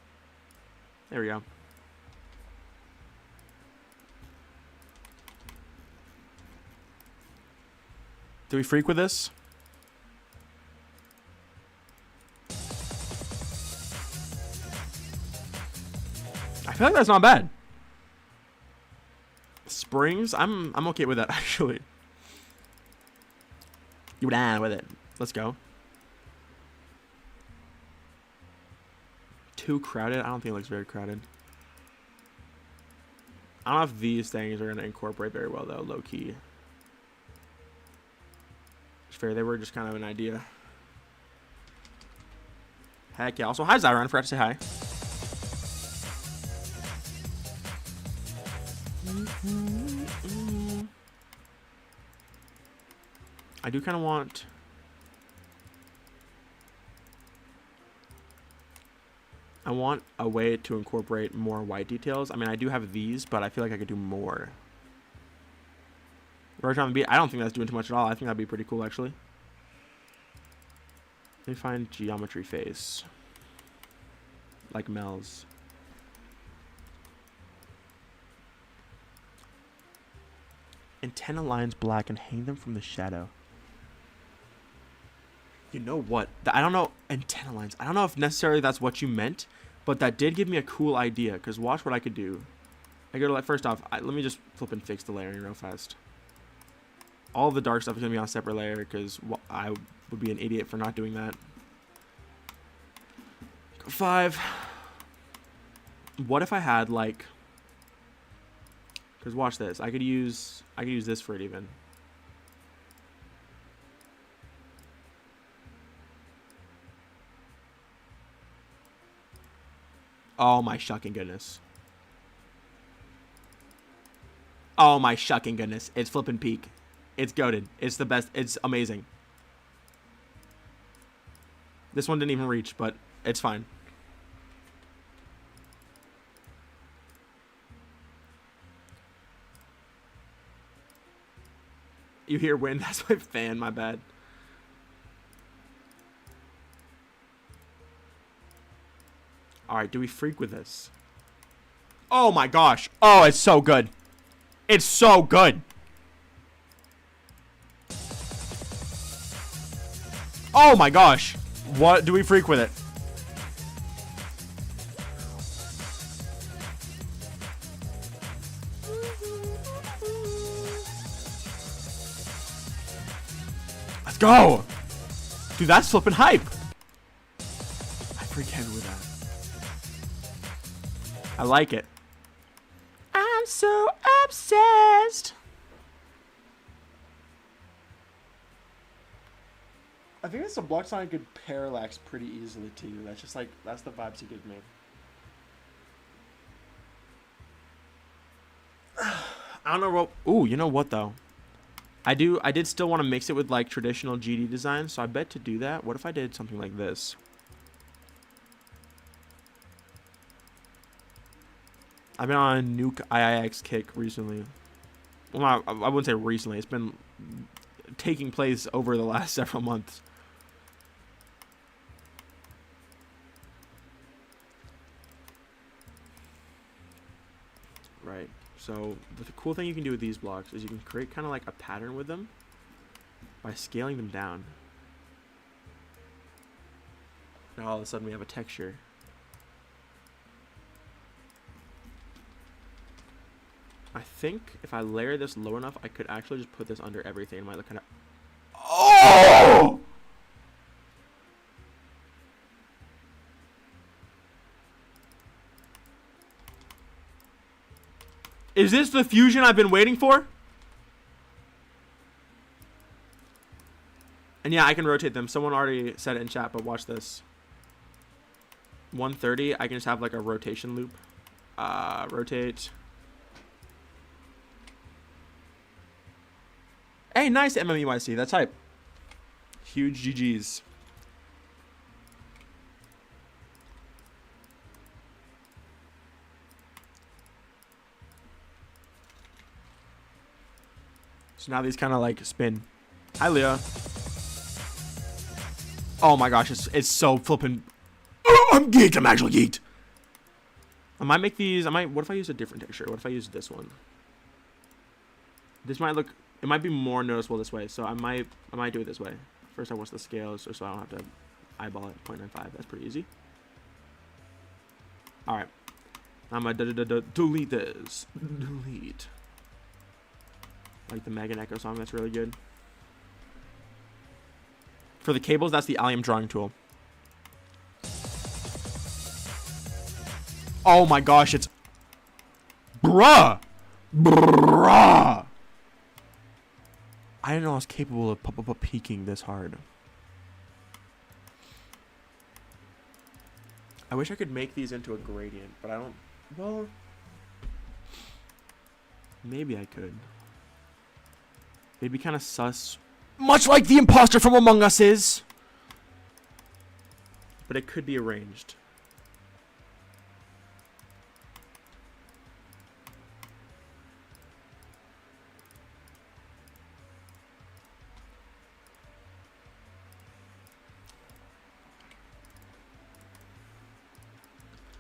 There we go. Do we freak with this? I feel like that's not bad. Springs? I'm okay with that, actually. You down with it. Let's go. Too crowded? I don't think it looks very crowded. I don't know if these things are going to incorporate very well, though, low-key. It's fair. They were just kind of an idea. Heck yeah. Also, hi, Zyron. I forgot to say hi. I do kind of want... I want a way to incorporate more white details. I mean, I do have these, but I feel like I could do more. Right on the beat. I don't think that's doing too much at all. I think that'd be pretty cool, actually. Let me find geometry face. Like Mel's. Antenna lines black and hang them from the shadow. You know what? I don't know. Antenna lines. I don't know if necessarily that's what you meant, but that did give me a cool idea. Because watch what I could do. I go to, like, first off, let me just flip and fix the layering real fast. All the dark stuff is going to be on a separate layer because I would be an idiot for not doing that. Go 5. What if I had, like... Because watch this. I could use this for it even. Oh my shucking goodness. Oh my shucking goodness. It's flipping peak. It's goated. It's the best. It's amazing. This one didn't even reach, but it's fine. You hear wind? That's my fan. My bad. Alright, do we freak with this? Oh my gosh. Oh, it's so good. It's so good. Oh my gosh. What do we freak with it? Let's go. Dude, that's flipping hype. I freak heavy with that. I like it. I'm so obsessed. I think that's a block sign could parallax pretty easily too. That's just like, that's the vibes he gives me. I don't know what. Ooh, you know what though? I did still want to mix it with like traditional GD design, so I bet to do that. What if I did something like this? I've been on a Nuke IIX kick recently. Well, I wouldn't say recently. It's been taking place over the last several months. Right. So the cool thing you can do with these blocks is you can create kind of like a pattern with them by scaling them down. Now all of a sudden we have a texture. I think if I layer this low enough, I could actually just put this under everything. It might look kind of... Oh! Is this the fusion I've been waiting for? And yeah, I can rotate them. Someone already said it in chat, but watch this. 130, I can just have like a rotation loop. Rotate. Hey, nice MMEYC. That's hype. Huge GGs. So now these kind of like spin. Hi, Leah. Oh my gosh, it's so flippin'. Oh, I'm geeked. I'm actually geeked. I might make these. What if I use a different texture? What if I use this one? This might look. It might be more noticeable this way, so I might do it this way. First, I watch the scales, so I don't have to eyeball it. 0.95. That's pretty easy. All right, I'm gonna delete this. Delete. Like the Megan Echo song, that's really good. For the cables, that's the allium drawing tool. Oh my gosh, it's bruh. I didn't know I was capable of peaking this hard. I wish I could make these into a gradient, but I don't. Well, maybe I could. They'd be kind of sus. Much like the imposter from Among Us is. But it could be arranged.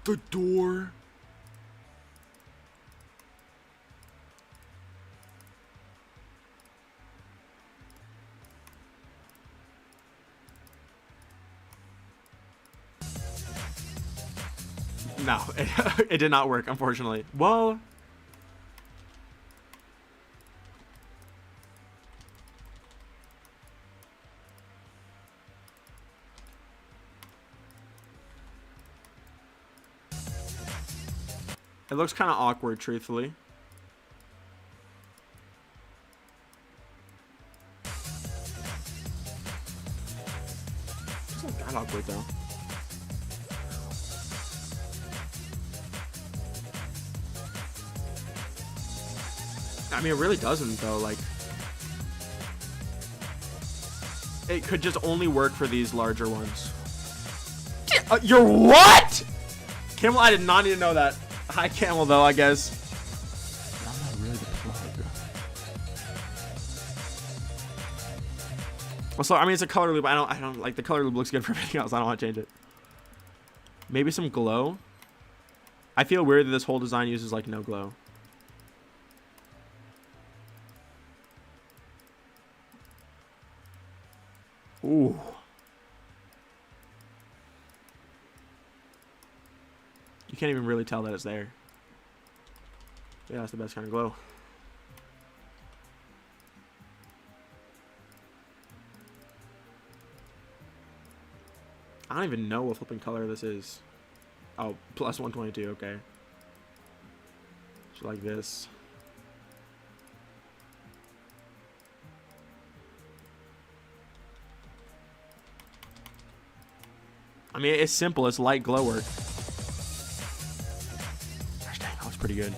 The door. No, it did not work, unfortunately. Well, it looks kind of awkward, truthfully. It's not that awkward, though. I mean, it really doesn't, though. Like, it could just only work for these larger ones. You're what? Camel, I did not need to know that. Hi, Camel, though, I guess. I'm not really the plug. Also, I mean, it's a color loop. I don't like the color loop. Looks good for everything else. I don't want to change it. Maybe some glow. I feel weird that this whole design uses like no glow. Ooh. You can't even really tell that it's there. Yeah, that's the best kind of glow. I don't even know what flipping color this is. Oh, plus 122, okay. So like this. I mean, it's simple. It's light glow work. Gosh dang, that looks pretty good.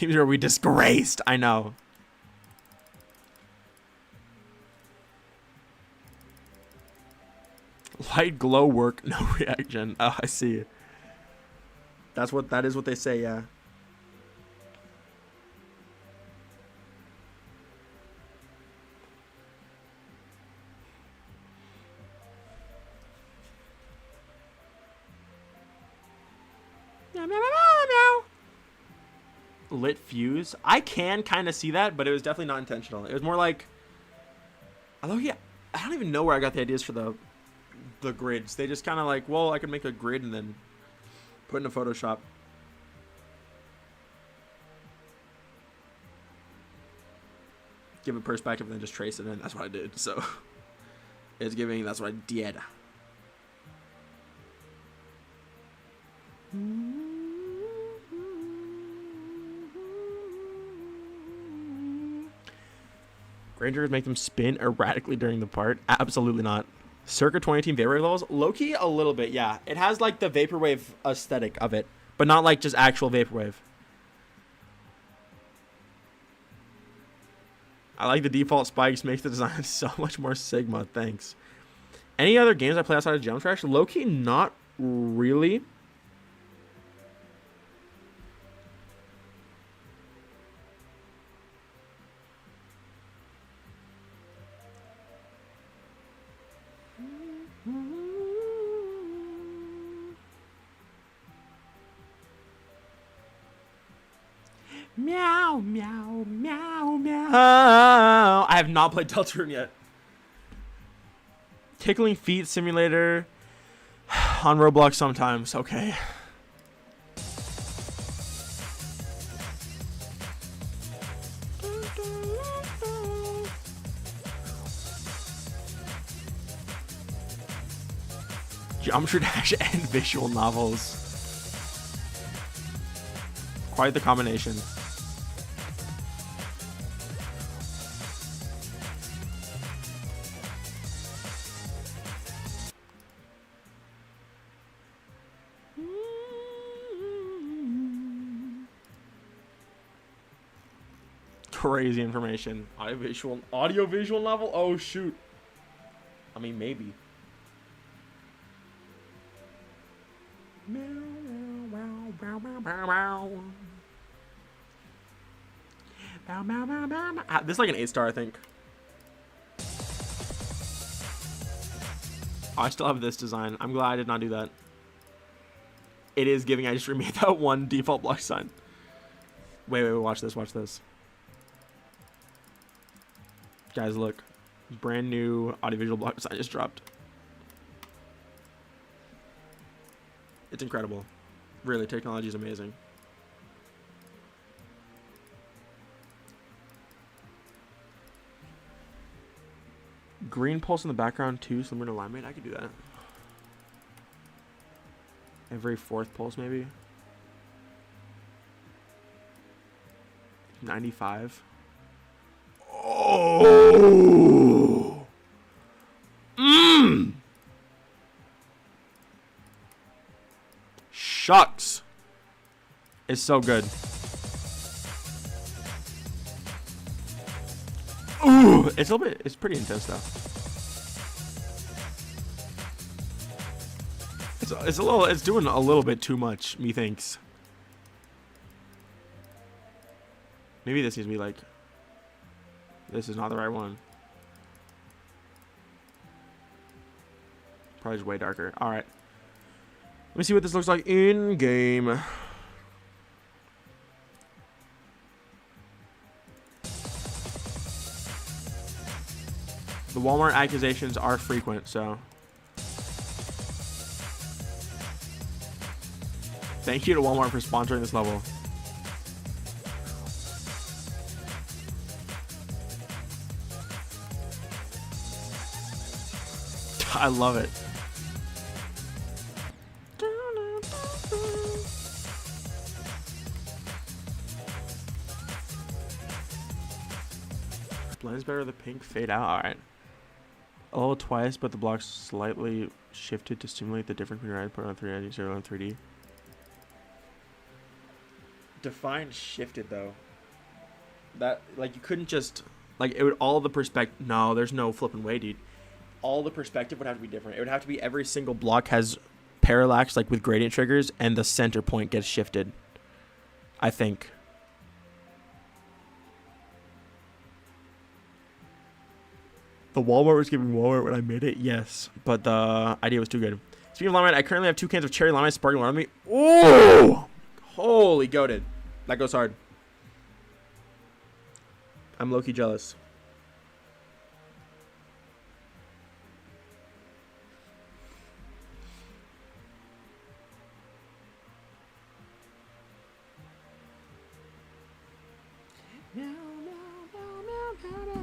Team Zero, we disgraced. I know. Light glow work, no reaction. Oh, I see. That is what they say, yeah. Meow, meow, meow, meow. Lit fuse. I can kind of see that, but it was definitely not intentional. It was more like, although yeah, I don't even know where I got the ideas for the grids. They just kind of like, well, I could make a grid and then put in a Photoshop. Give it perspective and then just trace it in. That's what I did. So it's giving, that's what I did. Grangers make them spin erratically during the part. Absolutely not. Circa 2018 Vaporwave levels. Low-key a little bit, yeah. It has like the Vaporwave aesthetic of it, but not like just actual Vaporwave. I like the default spikes. Makes the design so much more Sigma. Thanks. Any other games I play outside of Jump Trash? Low-key not really. Meow, meow, meow, meow. I have not played Deltarune yet. Tickling Feet Simulator on Roblox sometimes. Okay. Geometry Dash and visual novels. Quite the combination. Crazy information. Audiovisual novel? Oh shoot. I mean maybe. This is like an 8-star, I think. Oh, I still have this design. I'm glad I did not do that. It is giving. I just remade that one default block sign. Wait, watch this, watch this. Guys, look. Brand new audiovisual block design just dropped. It's incredible. Really, technology is amazing. Green pulse in the background too, similar to Limeade. I could do that. Every fourth pulse, maybe. 95. Oh. Shucks. It's so good. Ooh, it's a little bit. It's pretty intense though. It's a little. It's doing a little bit too much. Methinks. Maybe this needs to be like. This is not the right one. Probably just way darker. All right. Let me see what this looks like in game. The Walmart accusations are frequent, so. Thank you to Walmart for sponsoring this level. I love it. Blends better, the pink fade out. All right. A little twice, but the blocks slightly shifted to stimulate the difference between your output on 3D and 0 on 3D. Define shifted though. That like you couldn't just like it would all the perspective. No, there's no flipping way, dude. All the perspective would have to be different. It would have to be every single block has parallax like with gradient triggers, and the center point gets shifted. I think. The Walmart was giving Walmart when I made it, yes, but the idea was too good. Speaking of limeade, I currently have 2 cans of cherry limeade sparkling water on me. Oh, holy goated. That goes hard. I'm low-key jealous.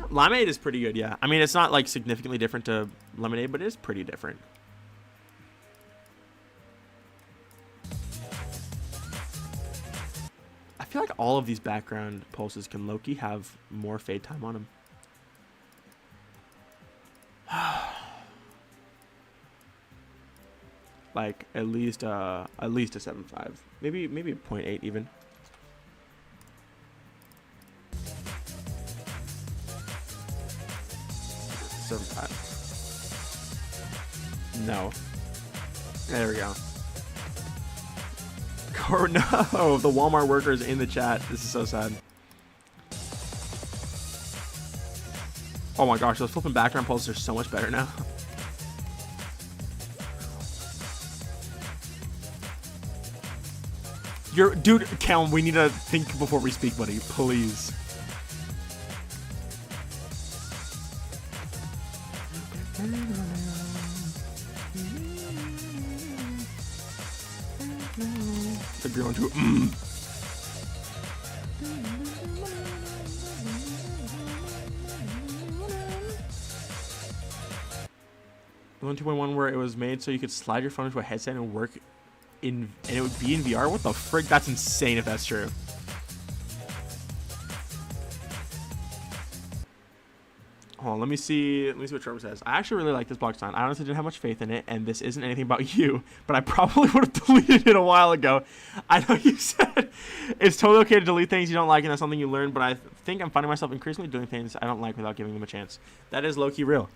Limeade is pretty good, yeah. I mean, it's not like significantly different to lemonade, but it is pretty different. I feel like all of these background pulses can low-key have more fade time on them. Like at least a 7.5, maybe a 0.8 even. No. There we go. No, the Walmart workers in the chat. This is so sad. Oh my gosh, those flipping background pulses are so much better now. Dude, Callum, we need to think before we speak, buddy. Please. The girl into it. The 1.2.1 where it was made so you could slide your phone into a headset and work in, and it would be in VR. What the frick? That's insane if that's true. Hold on, let me see what Trevor says. I actually really like this block sign. I honestly didn't have much faith in it, and this isn't anything about you, but I probably would have deleted it a while ago. I know you said it's totally okay to delete things you don't like, and that's something you learn, but I think I'm finding myself increasingly doing things I don't like without giving them a chance. That is low-key real.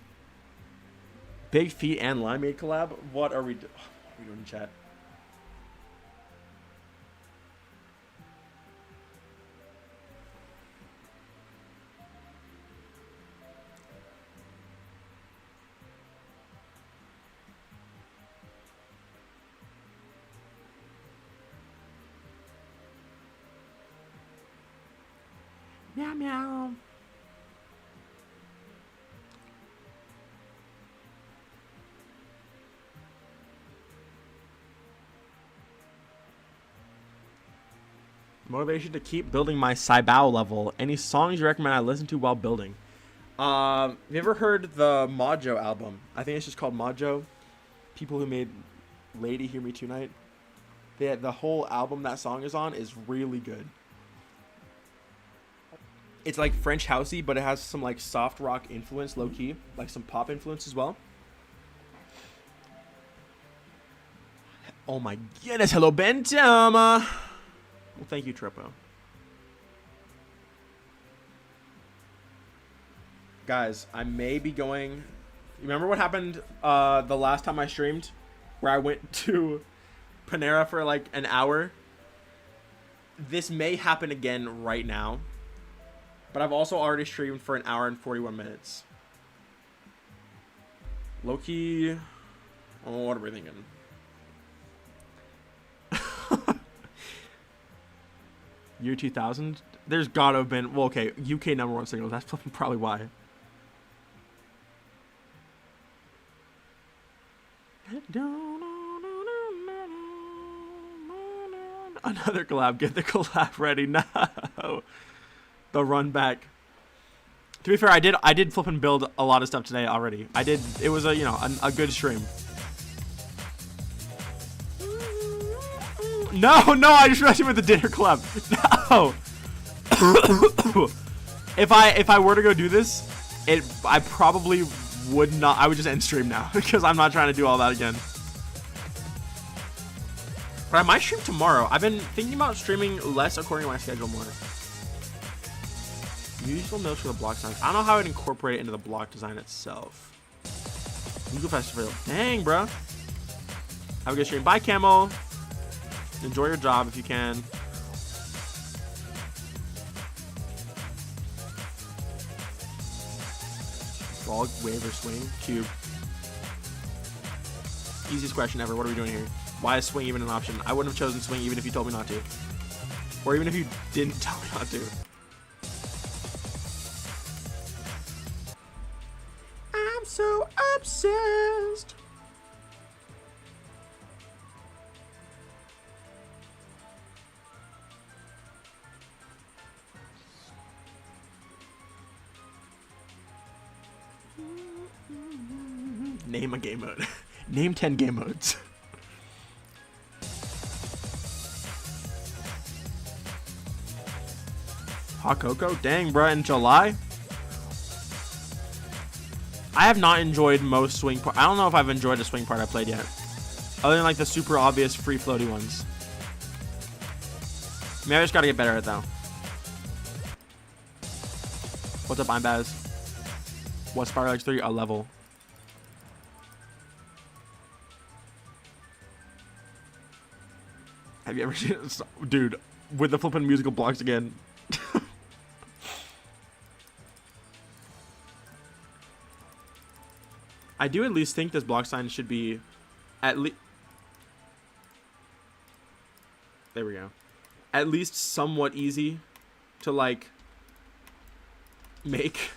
Big Feet and Limeade collab? What are we doing in chat? Meow meow. Motivation to keep building my Saibao level. Any songs you recommend I listen to while building? Have you ever heard the Majo album? I think it's just called Majo. People who made Lady Hear Me Tonight. The whole album that song is on is really good. It's like French housey, but it has some like soft rock influence, low key, like some pop influence as well. Oh my goodness! Hello, Bentama. Well, thank you, Tripo. Guys, I may be going. You remember what happened the last time I streamed, where I went to Panera for like an hour? This may happen again right now. But I've also already streamed for an hour and 41 minutes. Loki. Oh, what are we thinking? Year 2000? There's gotta have been. Well, okay. UK #1 singles. That's probably why. Another collab. Get the collab ready. No. The run back. To be fair, I did flip and build a lot of stuff today already. I did. It was a a good stream. No, I just realized you with the dinner collab. No. If I were to go do this, I probably would not. I would just end stream now because I'm not trying to do all that again. But I might stream tomorrow. I've been thinking about streaming less according to my schedule more. Useful notes for the block design. I don't know how I'd incorporate it into the block design itself. Legal Festival. Dang, bro. Have a good stream. Bye, Camo. Enjoy your job if you can. Ball, wave, or swing? Cube. Easiest question ever. What are we doing here? Why is swing even an option? I wouldn't have chosen swing even if you told me not to. Or even if you didn't tell me not to. I'm so obsessed. Name a game mode. Name 10 game modes. Hot cocoa? Dang, bruh, in July? I have not enjoyed most swing part. I don't know if I've enjoyed a swing part I played yet. Other than like the super obvious free floaty ones. Maybe I just gotta get better at it though. What's up, I'm Baz? What's SPIRALx3? A level. Have you ever seen it? Dude, with the flipping musical blocks again. I do at least think this block sign should be at least... There we go. At least somewhat easy to, like, make.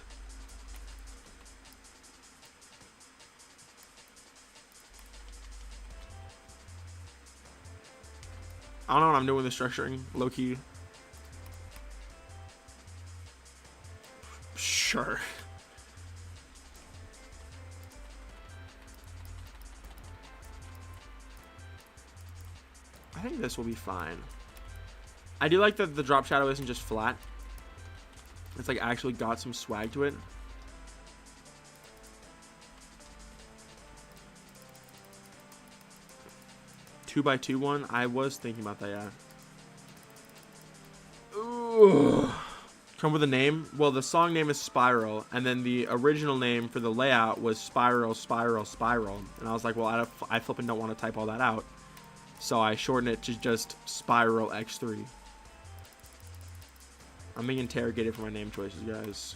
I don't know what I'm doing with the structuring, low-key. Sure. I think this will be fine. I do like that the drop shadow isn't just flat. It's like actually got some swag to it. Two by two one. I was thinking about that, yeah. Ooh. Come with a name? Well, the song name is Spiral, and then the original name for the layout was Spiral, Spiral, Spiral. And I was like, well, I flipping don't want to type all that out. So I shortened it to just SPIRALx3. I'm being interrogated for my name choices, guys.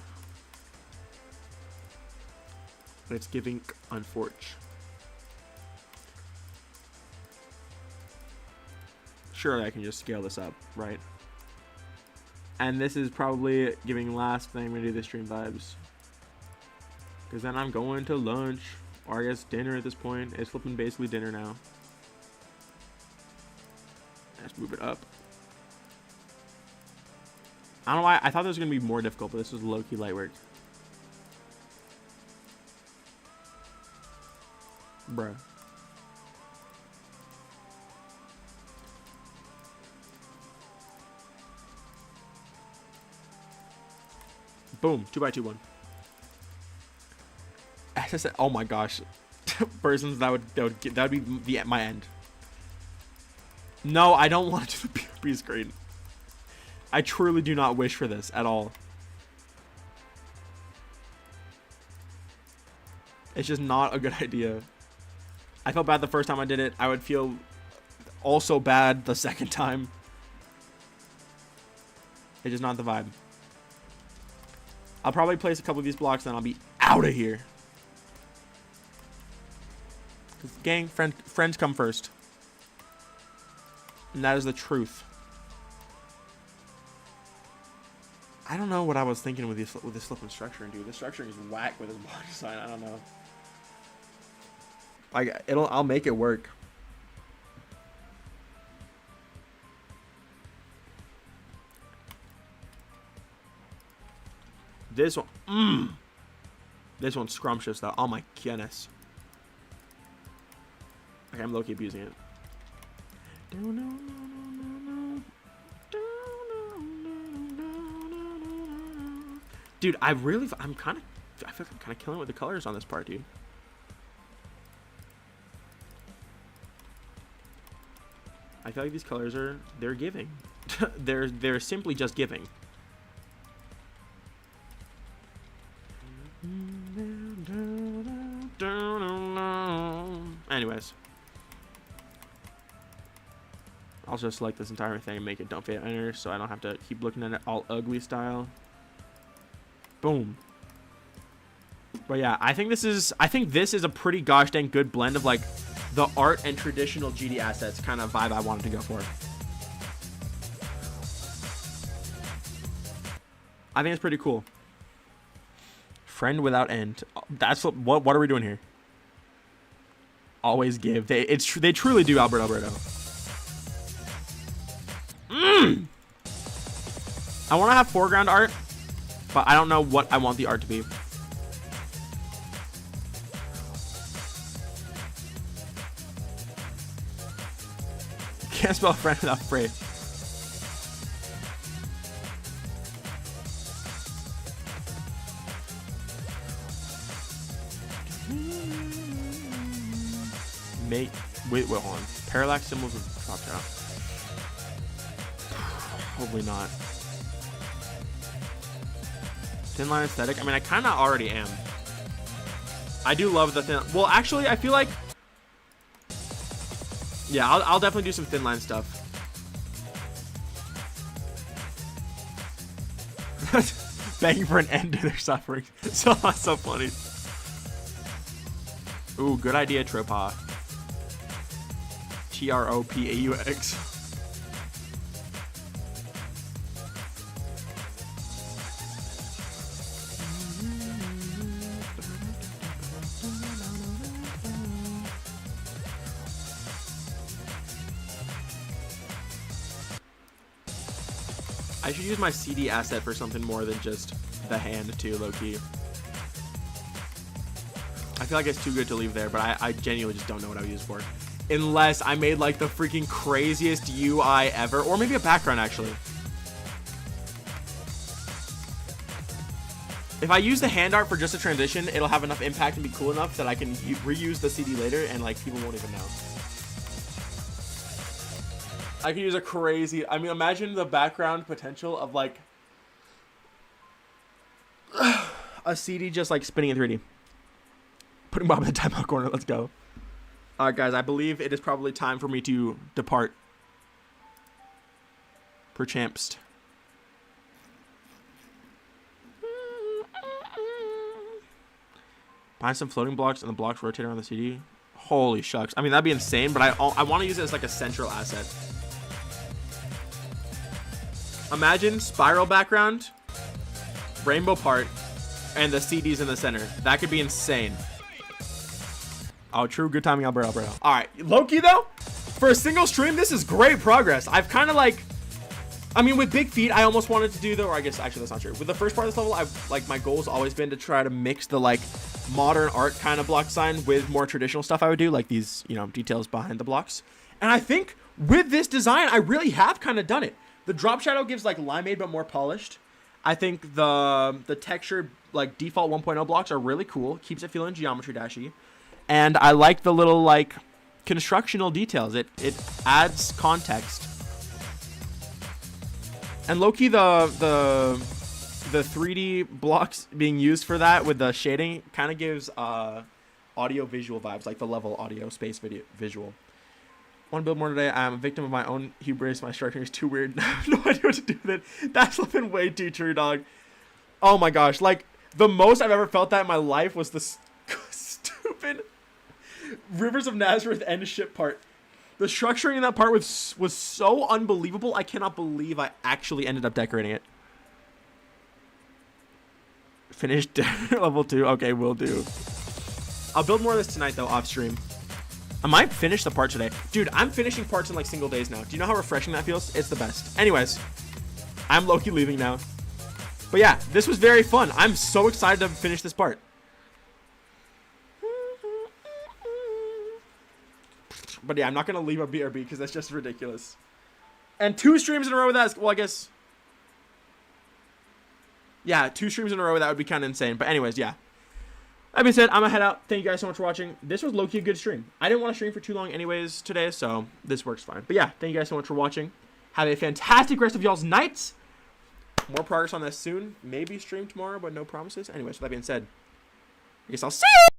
But it's giving unfortunate. Surely I can just scale this up, right? And this is probably giving last thing I'm gonna do the stream vibes. Because then I'm going to lunch, or I guess dinner at this point. It's flipping basically dinner now. Let's move it up. I don't know why. I thought this was going to be more difficult, but this was low-key light work. Bruh. Boom. 2 by 2 1. Oh my gosh. Persons that would be my end. No, I don't want to do the PRP screen. I truly do not wish for this at all. It's just not a good idea. I felt bad the first time I did it. I would feel also bad the second time. It's just not the vibe. I'll probably place a couple of these blocks, then I'll be out of here. Gang, friends come first. And that is the truth. I don't know what I was thinking with this flipping structuring, dude. The structuring is whack with this block design. I don't know. Like I'll make it work. This one, this one's scrumptious though. Oh my goodness. Okay, I'm low-key abusing it. Dude, I feel like I'm kind of killing with the colors on this part, dude. I feel like these colors they're giving. they're simply just giving. Anyways, I'll just select this entire thing and make it don't fade enter, so I don't have to keep looking at it all ugly style. Boom. But yeah, I think this is a pretty gosh dang good blend of like the art and traditional GD assets kind of vibe I wanted to go for. I think it's pretty cool. Friend without end. That's what are we doing here? Always give. They truly do, Alberto. I want to have foreground art, but I don't know what I want the art to be. Can't spell friend without free. Wait, hold on. Parallax symbols of drop down. Probably not. Thin line aesthetic. I mean, I kind of already am. I do love the thin. Well, actually, I feel like. Yeah, I'll definitely do some thin line stuff. Begging for an end to their suffering. So funny. Ooh, good idea, Tropa. TROPAUX. I should use my CD asset for something more than just the hand too, low-key. I feel like it's too good to leave there, but I genuinely just don't know what I would use it for. Unless I made like the freaking craziest UI ever, or maybe a background actually. If I use the hand art for just a transition, it'll have enough impact and be cool enough that I can reuse the CD later and like people won't even know. I could use a crazy, I mean, imagine the background potential of like a CD just like spinning in 3D. Putting Bob in the timeout corner. Let's go. All right, guys. I believe it is probably time for me to depart. Perchampst. Find some floating blocks and the blocks rotate around the CD. Holy shucks. I mean, that'd be insane, but I want to use it as like a central asset. Imagine spiral background, rainbow part, and the CDs in the center. That could be insane. Oh, true. Good timing, Alberto. All right. Loki, though, for a single stream, this is great progress. I've kind of like, I mean, with Big Feet, I almost wanted to do, though, or I guess actually that's not true. With the first part of this level, I've like my goal's always been to try to mix the like modern art kind of block design with more traditional stuff I would do, like these, you know, details behind the blocks. And I think with this design, I really have kind of done it. The drop shadow gives like limeade, but more polished. I think the textured like default 1.0 blocks are really cool. Keeps it feeling geometry dashy. And I like the little like constructional details. It adds context. And low-key the 3D blocks being used for that with the shading kind of gives audio-visual vibes, like the level audio space video visual. Want to build more today? I'm a victim of my own hubris. My structuring is too weird. I have no idea what to do with it. That's flipping way too true, dog. Oh my gosh. Like, the most I've ever felt that in my life was the stupid Rivers of Nazareth end ship part. The structuring in that part was so unbelievable. I cannot believe I actually ended up decorating it. Finished level 2. Okay, will do. I'll build more of this tonight, though, off stream. I might finish the part today. Dude, I'm finishing parts in like single days now. Do you know how refreshing that feels? It's the best. Anyways, I'm low-key leaving now. But yeah, this was very fun. I'm so excited to finish this part. But yeah, I'm not going to leave a BRB because that's just ridiculous. And 2 streams in a row with that. Well, I guess. Yeah, 2 streams in a row with that would be kind of insane. But anyways, yeah. That being said, I'm gonna head out. Thank you guys so much for watching. This was low-key a good stream. I didn't want to stream for too long anyways today, so this works fine. But yeah, thank you guys so much for watching. Have a fantastic rest of y'all's nights. More progress on this soon. Maybe stream tomorrow, but no promises. Anyway, so that being said, I guess I'll see you.